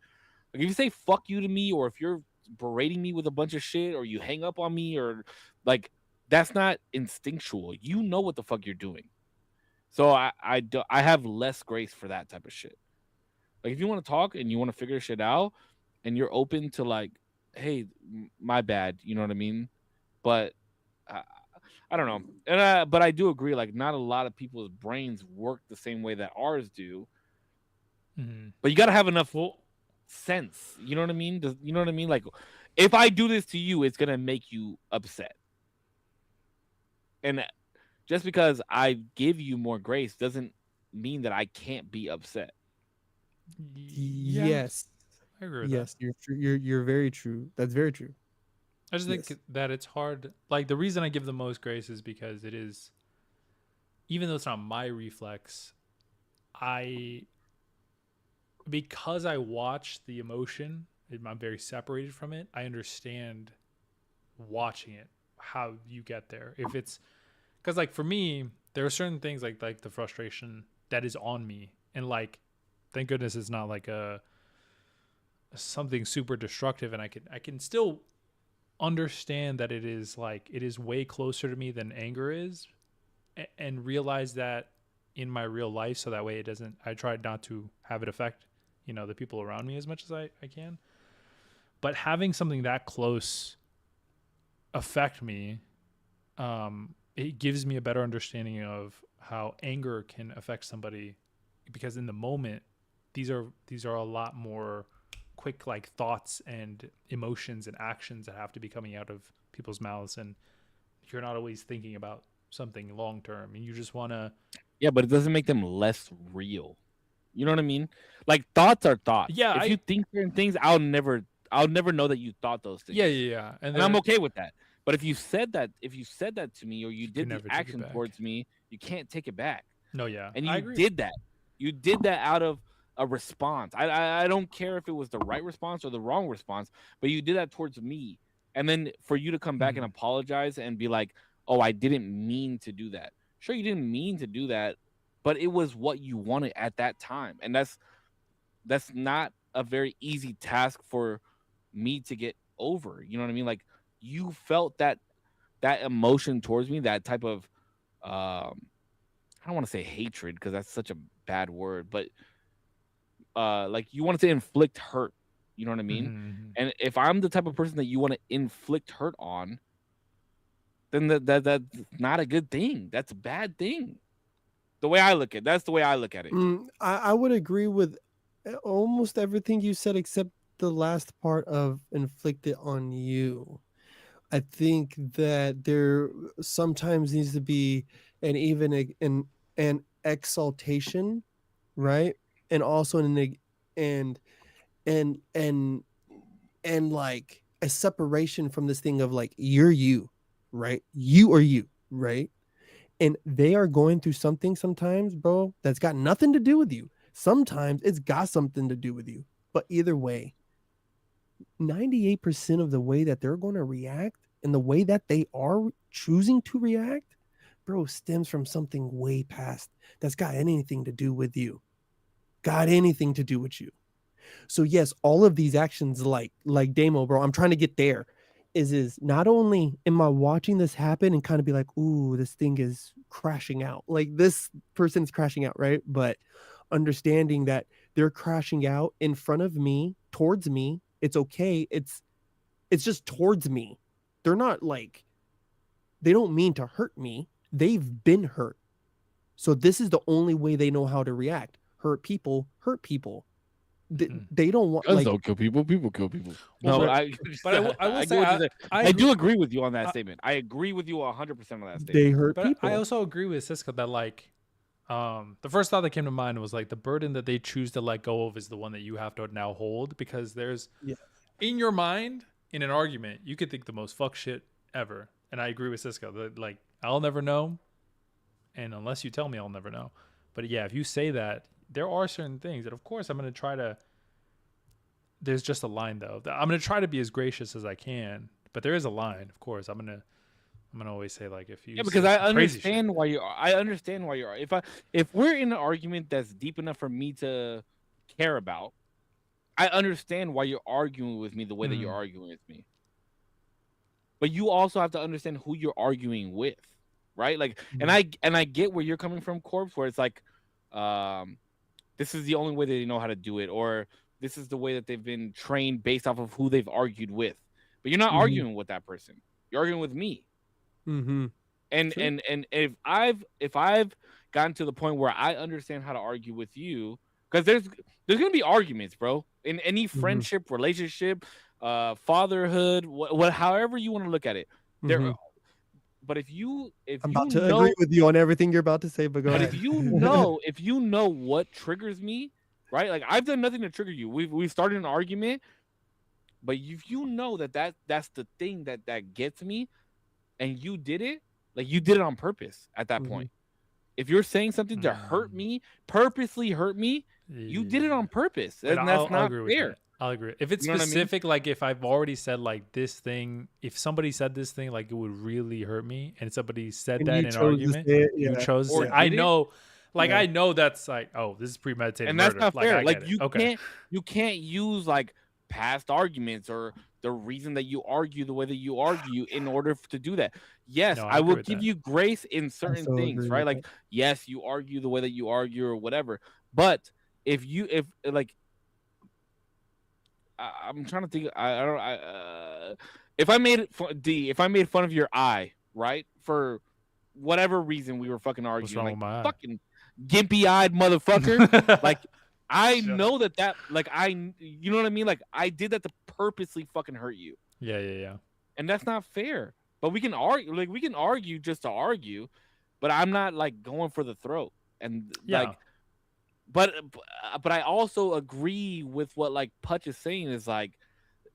Like if you say fuck you to me, or if you're berating me with a bunch of shit, or you hang up on me, or like that's not instinctual. You know what the fuck you're doing. So I have less grace for that type of shit. Like if you want to talk and you want to figure shit out, and you're open to like, hey, my bad, you know what I mean? But I, I don't know, and but I do agree. Like not a lot of people's brains work the same way that ours do. Mhm. But you got to have enough Well, sense. You know what I mean? You know what I mean? Like if I do this to you, it's gonna make you upset, and just because I give you more grace doesn't mean that I can't be upset. yeah, Yes. I agree with that. Yes, you're true. You're very true. That's very true. I just think Yes. that it's hard. Like the reason I give the most grace is because it is, even though it's not my reflex, I because I watch the emotion, I'm very separated from it. I understand watching it how you get there. If it's because like for me, there are certain things like the frustration that is on me, and like thank goodness it's not like a something super destructive, and I can still understand that it is like it is way closer to me than anger is, and realize that in my real life, so that way it doesn't, I try not to have it affect the people around me as much as I can. But having something that close affect me, it gives me a better understanding of how anger can affect somebody, because in the moment these are a lot more quick like thoughts and emotions and actions that have to be coming out of people's mouths, and you're not always thinking about something long term, and you just want to. Yeah, but it doesn't make them less real. You know what I mean? Like thoughts are thoughts. Yeah, If you think certain things, I'll never know that you thought those things. yeah, and And I'm they're okay with that. But if you said that to me, or you you can did the never take it action back. towards me, you can't take it back. No, yeah, And I you agree. did that. You did that out of a response. I don't care if it was the right response or the wrong response, but you did that towards me. And then for you to come back and Mhm. apologize and be like, "Oh, I didn't mean to do that." Sure, you didn't mean to do that, but it was what you wanted at that time, and that's not a very easy task for me to get over. You know what I mean? Like you felt that emotion towards me, that type of I don't want to say hatred because that's such a bad word, but like you wanted to inflict hurt. You know what I mean? Mhm. And if I'm the type of person that you want to inflict hurt on, then that's not a good thing. That's a bad thing. The way I look at it, that's the way I look at it. I would agree with almost everything you said except the last part of inflicted on you. I think that there sometimes needs to be an even an exaltation, right? And also and and and and like a separation from this thing of like you're you, right? You are you, right? And they are going through something sometimes, bro, that's got nothing to do with you. Sometimes it's got something to do with you. But either way, 98% of the way that they're going to react and the way that they are choosing to react, bro, stems from something way past that's got anything to do with you. Got anything to do with you. So yes, all of these actions like Damo, bro, I'm trying to get there. Is not only am I watching this happen and kind of be like, ooh, this thing is crashing out. Like this person's crashing out, right? But understanding that they're crashing out in front of me, towards me, it's okay. It's just towards me. They're not like, they don't mean to hurt me. They've been hurt. So this is the only way they know how to react. Hurt people, hurt people. They don't want Guns like don't kill people. People kill people. Well, No, but I will get say what you're saying. I agree- do agree with you on that statement. I agree with you 100% on that statement. they hurt But people. I also agree with Cisco that like the first thought that came to mind was like the burden that they choose to let go of is the one that you have to now hold, because there's in your mind, in an argument, you could think the most fuck shit ever. And I agree with Cisco that like I'll never know, and unless you tell me, I'll never know. But yeah, if you say that, there are certain things that of course I'm going to try to, there's just a line though. I'm going to try to be as gracious as I can, but there is a line, of course. I'm going to always say like, if you because I understand shit, why you are. I understand why you are. If we're in an argument that's deep enough for me to care about, I understand why you're arguing with me the way that you're arguing with me. But you also have to understand who you're arguing with, right? Like, and I get where you're coming from, Corpse, where it's like, this is the only way that they know how to do it, or this is the way that they've been trained based off of who they've argued with. But you're not arguing with that person. You're arguing with me. Mm-hmm. And Sure. and if I've gotten to the point where I understand how to argue with you, because there's gonna be arguments, bro, in any friendship, relationship, fatherhood, what however you want to look at it. There, but if you I'm about to agree with you on everything you're about to say, but go ahead. If you know what triggers me, right? Like I've done nothing to trigger you. We've started an argument, but if you know that's the thing that gets me, and you did it, like you did it on purpose at that point. If you're saying something to hurt me, purposely hurt me, you did it on purpose, and that's not fair. I'll agree. If it's specific, like if I've already said like this thing, if somebody said this thing, like it would really hurt me, and somebody said that in an argument, you chose to say it. I know, like I know that's like, oh, this is premeditated, and that's murder. not fair. Like you can't use like past arguments or the reason that you argue the way that you argue in order to do that. Yes, I will give you grace in certain things, right? Like, yes, you argue the way that you argue or whatever. But if I'm trying to think, if I made fun of your eye, right, for whatever reason we were fucking arguing, what's wrong with my eye? Fucking gimpy-eyed motherfucker, like. I know that like you know what I mean? Like I did that to purposely fucking hurt you. Yeah. And that's not fair. But we can argue just to argue, but I'm not like going for the throat. And like, but I also agree with what like Putch is saying is like,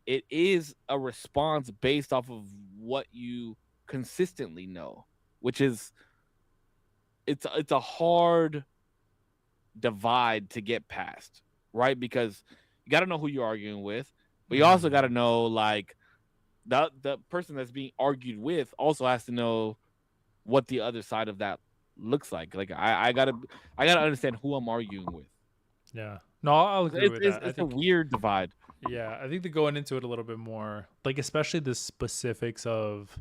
it is a response based off of what you consistently know, which is it's a hard divide to get past, right? Because you got to know who you're arguing with, but you also got to know like the person that's being argued with also has to know what the other side of that looks like. Like I gotta understand who I'm arguing with. Yeah, no, I'll agree with that. It's a weird divide. Yeah, I think they're going into it a little bit more, like especially the specifics of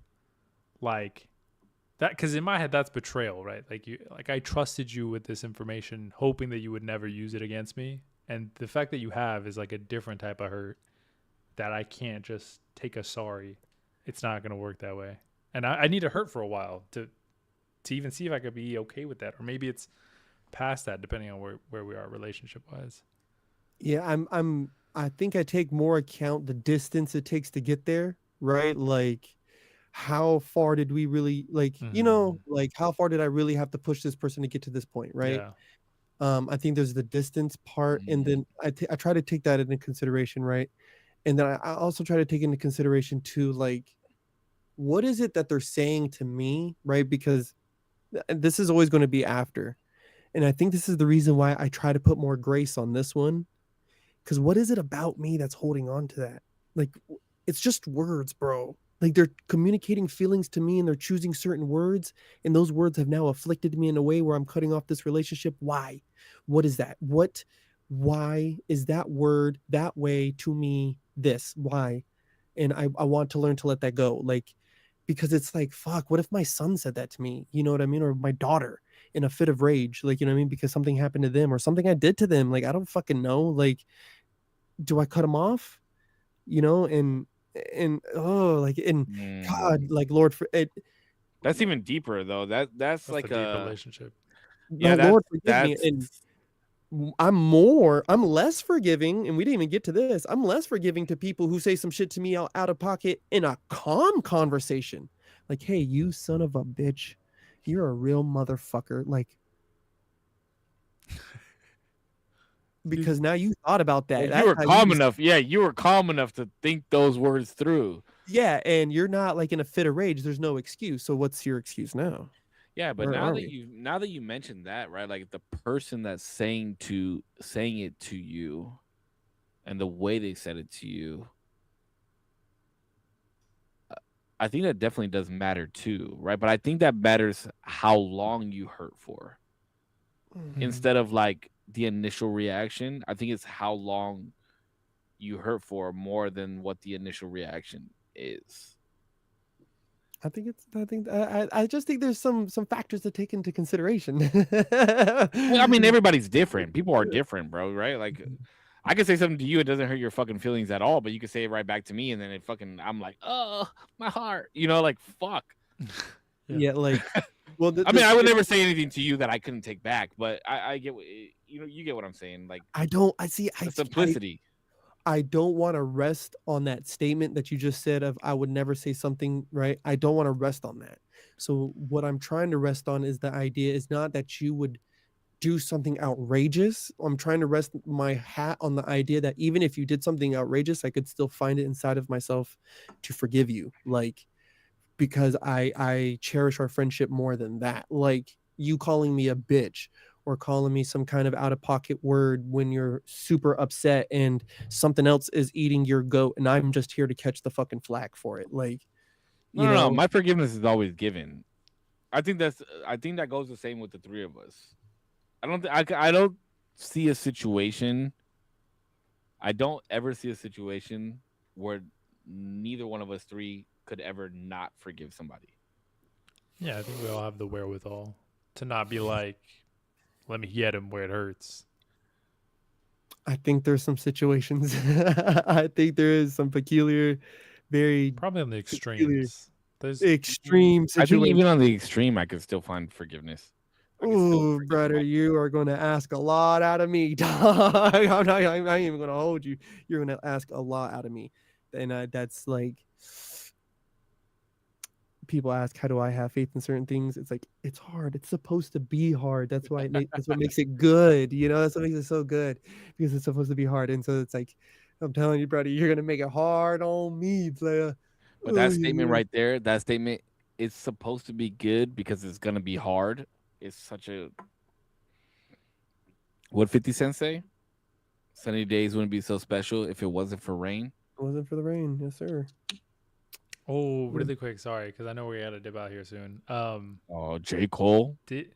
like that, because in my head that's betrayal, right? Like I trusted you with this information hoping that you would never use it against me, and the fact that you have is like a different type of hurt that I can't just take a sorry. It's not going to work that way, and I need to hurt for a while to even see if I could be okay with that, or maybe it's past that depending on where we are relationship wise. Yeah, I think I take more account the distance it takes to get there, right? Like how far did we really like, like how far did I really have to push this person to get to this point, right? I think there's the distance part, and then I try to take that into consideration, right? And then I also try to take into consideration too, like what is it that they're saying to me, right? Because this is always going to be after, and I think this is the reason why I try to put more grace on this one, Because what is it about me that's holding on to that? Like, it's just words, bro. Like, they're communicating feelings to me and they're choosing certain words, and those words have now afflicted me in a way where I'm cutting off this relationship. Why? What is that? Why is that word that way to me? This, why? And I want to learn to let that go. Like, because it's like, fuck, what if my son said that to me? You know what I mean? Or my daughter in a fit of rage, like, you know what I mean? Because something happened to them or something I did to them. Like, I don't fucking know. Like, do I cut them off? You know, and oh, like, and God, like, Lord, for it, That's even deeper though. That's like a deep a relationship. yeah. no, Lord, forgive me. That's And I'm less forgiving, and we didn't even get to this. I'm less forgiving to people who say some shit to me out of pocket in a calm conversation. Like, hey, you son of a bitch, you're a real motherfucker. Like, because now you thought about that. you That's were how calm you, enough. Yeah, you were calm enough to think those words through. yeah, and you're not like in a fit of rage. There's no excuse. So what's your excuse now? Yeah, but Where now are that we? you mentioned that, right? Like the person that's saying it to you and the way they said it to you, I think that definitely does matter too, right? But I think that matters how long you hurt for. Instead of like the initial reaction, I think it's how long you hurt for more than what the initial reaction is. I just think there's some factors to take into consideration. Well, I mean, everybody's different. People are different, bro, right? Like I could say something to you, it doesn't hurt your fucking feelings at all, but you could say it right back to me, and then it fucking I'm like, oh, my heart. You know, like fuck. Yeah, like, well, I mean, I would never say anything to you that I couldn't take back, but I get you get what I'm saying. Like the simplicity. I don't want to rest on that statement that you just said of I would never say something, right? I don't want to rest on that. So what I'm trying to rest on is the idea is not that you would do something outrageous. I'm trying to rest my hat on the idea that even if you did something outrageous, I could still find it inside of myself to forgive you. Like, because I cherish our friendship more than that. Like, you calling me a bitch or calling me some kind of out of pocket word when you're super upset and something else is eating your goat and I'm just here to catch the fucking flag for it. Like, No. My forgiveness is always given. I think that goes the same with the three of us. I don't see a situation. I don't ever see a situation where neither one of us three could ever not forgive somebody. Yeah, I think we all have the wherewithal to not be like, let me get him where it hurts. I think there's some situations. I think there is some peculiar, very Probably on the peculiar, extremes. There's extreme I think situation. even on the extreme, I could still find forgiveness. I could still Ooh, forgive brother, somebody. you are going to ask a lot out of me, dog. I ain't even going to hold you. You're going to ask a lot out of me. And that's like, people ask, how do I have faith in certain things? It's like, it's hard. It's supposed to be hard. That's why that's what makes it good. You know, that's what makes it so good, because it's supposed to be hard. And so it's like, I'm telling you, brother, you're going to make it hard on me, player. But that statement right there, that statement, it's supposed to be good because it's gonna be hard. It's such a what 50 Cent say? Sunny days wouldn't be so special if it wasn't for rain. It wasn't for the rain. Yes, sir. Oh, really quick, sorry, because I know we got to dip out here soon. Oh, J. Cole. Did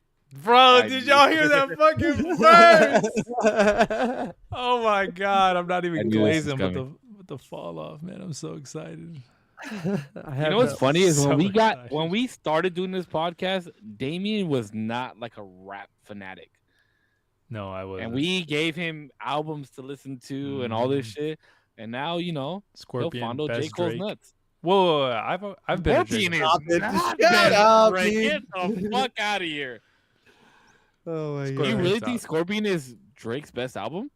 I did knew- y'all hear that fucking verse? Oh my god, I'm not I even knew this was glazing coming. with the fall off, man. I'm so excited. I You know what's funny is so when excited. we started doing this podcast, Damien was not like a rap fanatic. No, I wasn't. And we gave him albums to listen to and all this shit. And now, he'll Scorpion, fondle J. best Cole's Drake. nuts. Whoa, I've been a Drake. Scorpion is Stop it. not Shut better up, than Drake. dude. Get the fuck out of here. Oh my Do you Scorpion's god. really top. think Scorpion is Drake's best album?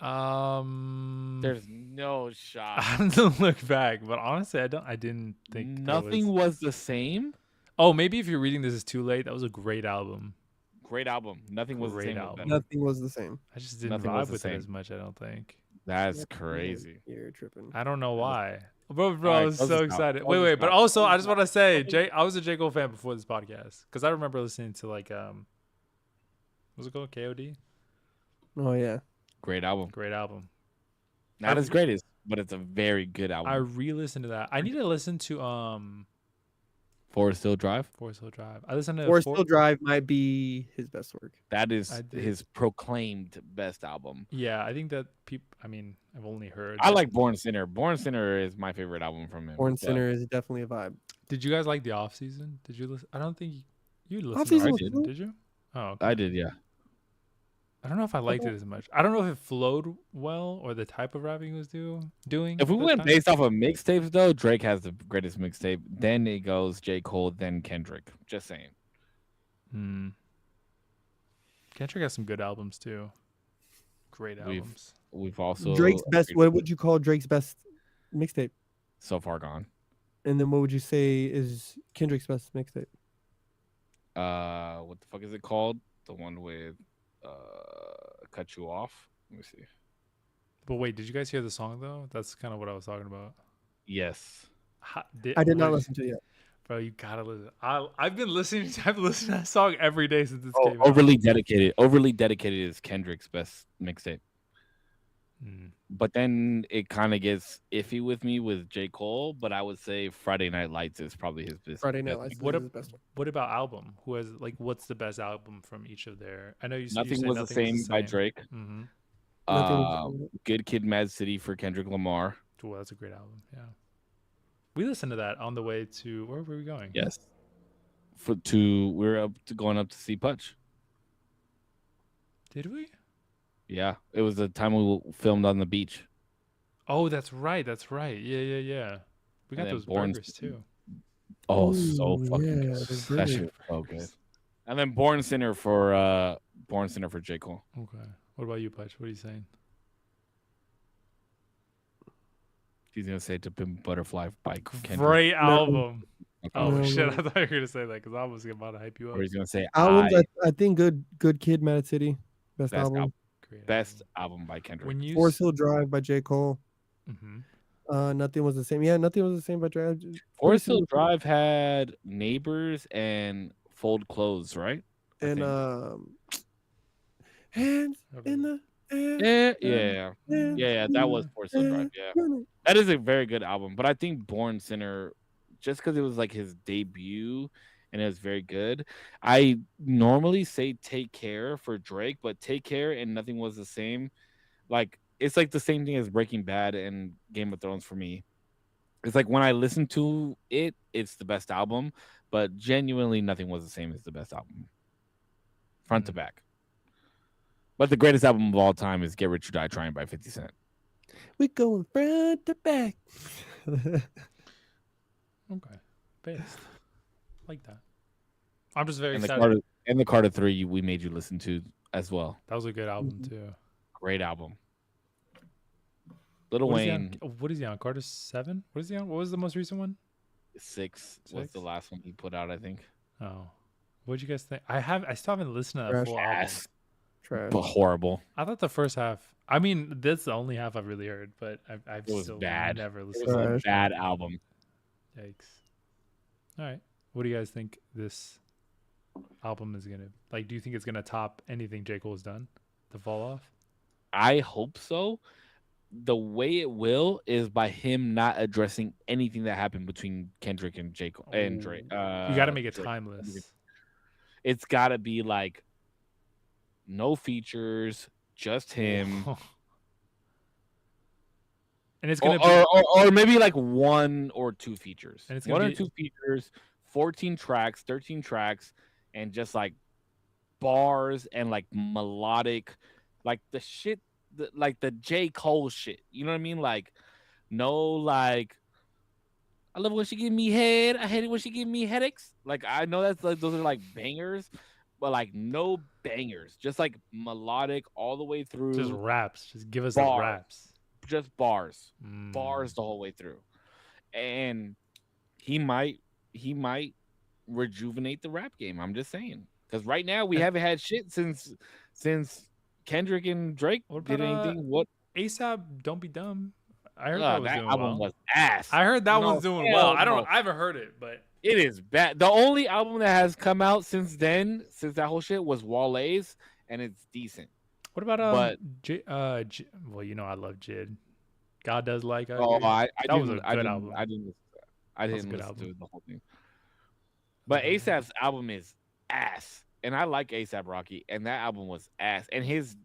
There's There's no shot. I have to look back, but honestly, I didn't think Nothing was the same. Oh, maybe if you're reading this is too late. That was a great album. Great album. Nothing was the Great same. album. Nothing was the same. I just didn't Nothing was vibe the with it same. as much. I don't think. That's crazy. You're tripping. I don't know why. Bro, All right, I was close so this out. excited. Close this Wait, but out. also I just want to say, I was a J. Cole fan before this podcast because I remember listening to like what's it called? KOD. Oh yeah. Great album. Great album. Not as great as, but it's a very good I album. re-listened to that. I need to listen to Forest Hill Drive. Forest Hill Drive. I listened to Forest Hill Drive might be his best work. That I is did. his proclaimed best album. Yeah, I think that people. I mean, I've only heard. I like Born Sinner. Born Sinner is my favorite album from him. Born but Sinner is definitely a vibe. Did you guys like the off season? Did you listen? I don't think you listened. Off-Season To was Off-Season, cool. did you? Oh, okay. I did, yeah. I don't know if I liked it as much. I don't know if it flowed well or the type of rapping he was doing. If we at the went time. based off of mixtapes, though, Drake has the greatest mixtape. Then it goes J. Cole, then Kendrick. Just saying. Kendrick has some good albums too. Great albums. We've also Drake's best. What would you call Drake's best mixtape? So Far Gone. And then what would you say is Kendrick's best mixtape? What the fuck is it called? The one with Cut You Off. Let me see. But wait, did you guys hear the song though? That's kind of what I was talking about. Yes. I did not listen to it yet. Bro, you gotta listen. I've been listening. I've listened to that song every day since this came Overly Dedicated. Overly Dedicated is Kendrick's best mixtape. But then it kind of gets iffy with me with J. Cole. But I would say Friday Night Lights is probably his best. Friday Night Lights is his best one. What about album? Who has what's the best album from each of their? I know you. Nothing was the same by Drake. Good Kid, Mad City for Kendrick Lamar. Well, that's a great album. Yeah, we listened to that on the way to where were we going? Yes, we're going up to see Putch. Did we? Yeah, it was the time we filmed on the beach. Oh, that's right. That's right. Yeah. We got those burgers too. Oh, so fucking good. That shit was so good. And then Born Sinner for J. Cole. Okay. What about you, Putch? What are you saying? He's gonna say "To Pimp Butterfly" by Kendrick. Great album. No, shit! no. I thought you were gonna say that because I was about to hype you up. Or he's gonna say Albums, I think Good Kid, Mad City, best album. Best album by Kendrick. When you Forest Hill Drive by J. Cole. Nothing Was the Same. Yeah, Nothing Was the Same by Drake. Forest Hill Drive had Neighbors and Fold Clothes, right? And Hands in the Air. Yeah. That was Forest Hill Drive. Yeah, that is a very good album. But I think Born Sinner, just because it was like his debut and it was very good. I normally say Take Care for Drake, but Take Care and Nothing Was the Same. Like, it's like the same thing as Breaking Bad and Game of Thrones for me. It's like when I listen to it, it's the best album, but genuinely Nothing Was the Same is the best album. Front to back. But the greatest album of all time is Get Rich or Die Trying by 50 Cent. We going front to back. Okay. Best. Like that. I'm just very excited. And the Carter 3 we made you listen to as well. That was a good album too. Great album. Lil Wayne. What is he on? Carter 7? What is he on? What was the most recent one? 6 was the last one he put out, I think. Oh. What did you guys think? I still haven't listened to that full album. Trash. But horrible. I thought the first half. I mean, that's the only half I've really heard, but I've it was still bad. never listened. It was to a bad album. Yikes. All right. What do you guys think this album is gonna like? Do you think it's gonna top anything J. Cole's done? The fall off? I hope so. The way it will is by him not addressing anything that happened between Kendrick and J. Cole and Drake. You got to make it timeless. It's got to be like no features, just him. And it's gonna or maybe like 1 or 2 features. And it's 1 or 2 features, 14 tracks, 13 tracks, and just like bars and like melodic, like the shit, like the J. Cole shit. You know what I mean? Like no, like I love when she give me head. I hate it when she give me headaches. Like I know that's like those are like bangers, but like no bangers, just like melodic all the way through. Just raps. Just give us the raps. Just bars the whole way through, and he might rejuvenate the rap game. I'm just saying, because right now we haven't had shit since Kendrick and Drake did anything. What ASAP? Don't Be Dumb. I heard that was doing album was ass. I heard that one's doing well. I haven't heard it, but it is bad. The only album that has come out since then, since that whole shit, was Wale's, and it's decent. What about well, you know I love Jid. God Does Like. I Oh, agree. That was a good album. I didn't listen to that. I That was a didn't good listen to album. the whole thing. But ASAP's album is ass, and I like ASAP Rocky, and that album was ass, and his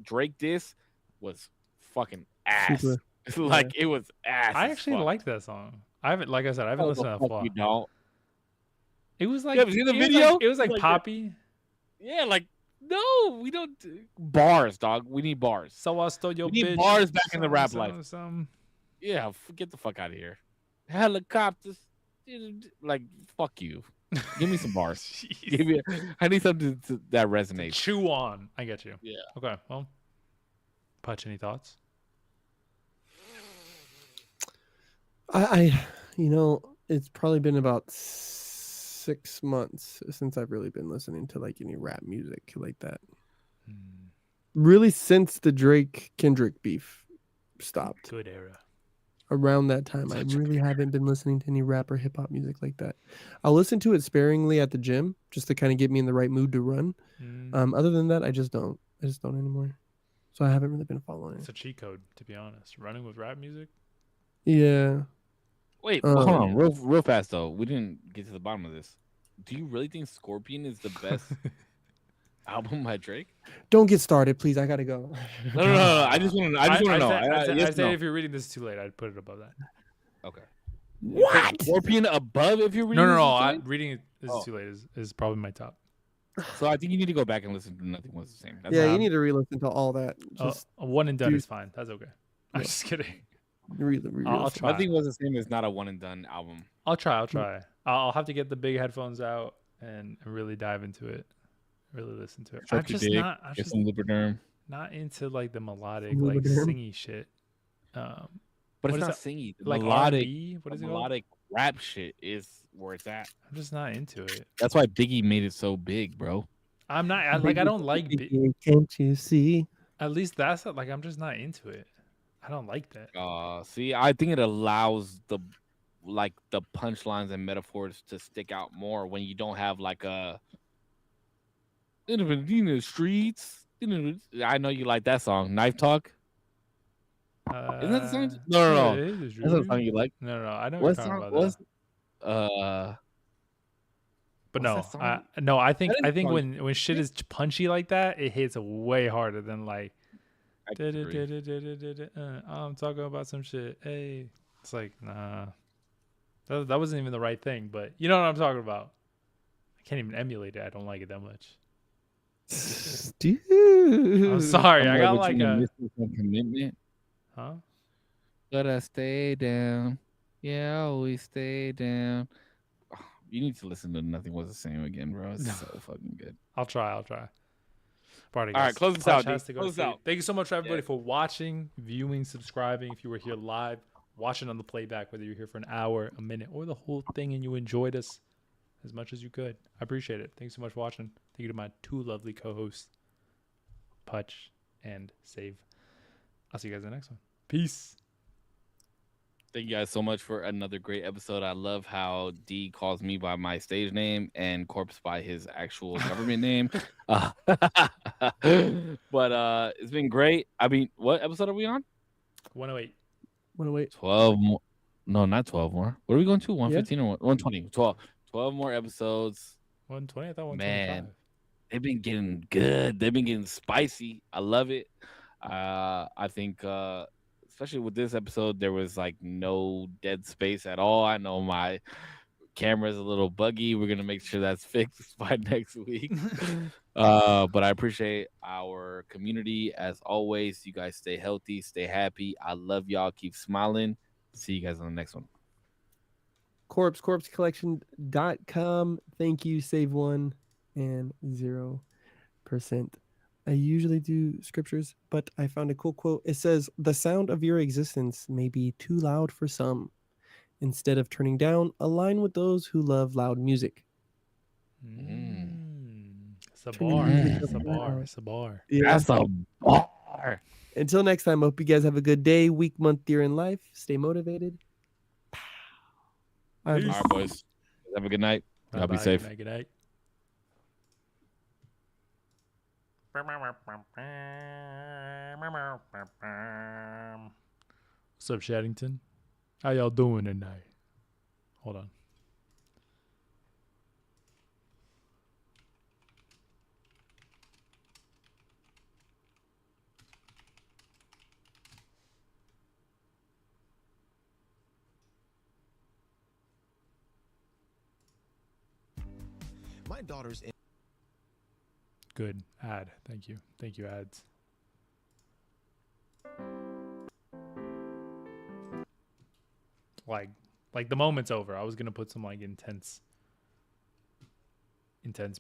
Drake diss was fucking ass. Super. Like it was ass. I as actually fuck. liked that song. I haven't, like I said, I haven't Oh, listened the to that fuck far. you don't. It was like, You haven't seen the it was video? like, it was like Like that. poppy. Yeah, like no, we don't bars, dog. We need bars. So I stole your We bitch. need bars back in the rap some- life. some- Yeah, get the fuck out of here. Helicopters, like fuck you. Give me some bars. Jeez. Give me. I need something that resonates. Chew on. I get you. Yeah. Okay. Well, Putch, any thoughts? I it's probably been about 6 months since I've really been listening to like any rap music like that. Really, since the Drake Kendrick beef stopped. Good era. Around that time, I really haven't been listening to any rap or hip hop music like that. I'll listen to it sparingly at the gym just to kind of get me in the right mood to run. Other than that, I just don't anymore. So I haven't really been following It's it. a cheat code, to be honest. Running with rap music. Yeah. Wait, hold on, real fast though. We didn't get to the bottom of this. Do you really think Scorpion is the best album by Drake? Don't get started, please. I gotta go. No. I just want to know. I'd say if you're reading this too late, I'd put it above that. Okay. What? Scorpion above if you're reading. No. Reading this is too late is probably my top. So I think you need to go back and listen to Nothing Was the Same. That's Yeah, you need to re-listen to all that. Just a one and done do- is fine. That's okay. I'm just kidding. I'll try. Nothing Was the Same is not a one and done album. I'll try. I'll have to get the big headphones out and really dive into it. Really listen to it. I'm just some Lubriderm. not into like the melodic, Lubriderm? like singy shit. But what it's is not that? singy. The Like melodic, R&B? What is it called? melodic rap shit is where it's at. I'm just not into it. That's why Biggie made it so big, bro. I'm not I don't like Can't you see? at least that's like I'm just not into it. I don't like that. See, I think it allows the punchlines and metaphors to stick out more when you don't have like a in the streets. I know you like that song, Knife Talk. Isn't that the song? No. That's the song you like. No. I know What what you're talking song? about. But what's no, that song? no. I think That is the song. when shit is punchy like that, it hits way harder than like. I disagree. I'm talking about some shit. Hey, it's like nah. That wasn't even the right thing, but you know what I'm talking about. I can't even emulate it. I don't like it that much. Dude. I'm sorry. I got like a commitment. huh? Gotta stay down. Yeah, I always stay down. You need to listen to Nothing Was the Same again, bro. It's so fucking good. I'll try. Party, All right, guys. close this Putch out, has dude. to go Close to this sleep. out. Thank you so much, everybody, for watching, viewing, subscribing. If you were here live, watching on the playback, whether you're here for an hour, a minute, or the whole thing, and you enjoyed us as much as you could, I appreciate it. Thanks so much for watching. Thank you to my two lovely co-hosts, Putch and Save. I'll see you guys in the next one. Peace. Thank you guys so much for another great episode. I love how D calls me by my stage name and Corpse by his actual government name. But it's been great. I mean, what episode are we on? 108. 108. 12 more. No, not 12 more. What are we going to? 115 or 120? 12 more episodes. 120? I thought 125. Man, they've been getting good. They've been getting spicy. I love it. I think especially with this episode, there was like no dead space at all. I know my camera's a little buggy. We're gonna make sure that's fixed by next week. But I appreciate our community as always. You guys stay healthy, stay happy. I love y'all. Keep smiling. See you guys on the next one. corpsecollection.com. Thank you, Save One and 0%. I usually do scriptures, but I found a cool quote. It says, "The sound of your existence may be too loud for some. Instead of turning down, align with those who love loud music." It's a Turn bar. your music It's a up bar. loud. It's a bar. Yeah. That's a bar. Until next time, I hope you guys have a good day, week, month, year in life. Stay motivated. All right, boys. Have a good night. Y'all be safe. Good night. What's up, Shaddington? How y'all doing tonight? Hold on. My daughter's in. Good ad. Thank you. Thank you, ads. Like the moment's over. I was gonna put some like intense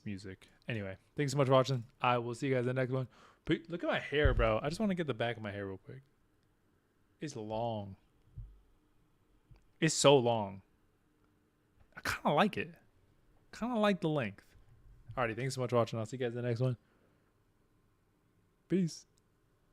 music. Anyway, thanks so much for watching. I will see you guys in the next one. Look at my hair, bro. I just want to get the back of my hair real quick. It's long. It's so long. I kind of like it. Kind of like the length. Alrighty, thanks so much for watching. I'll see you guys in the next one. Peace.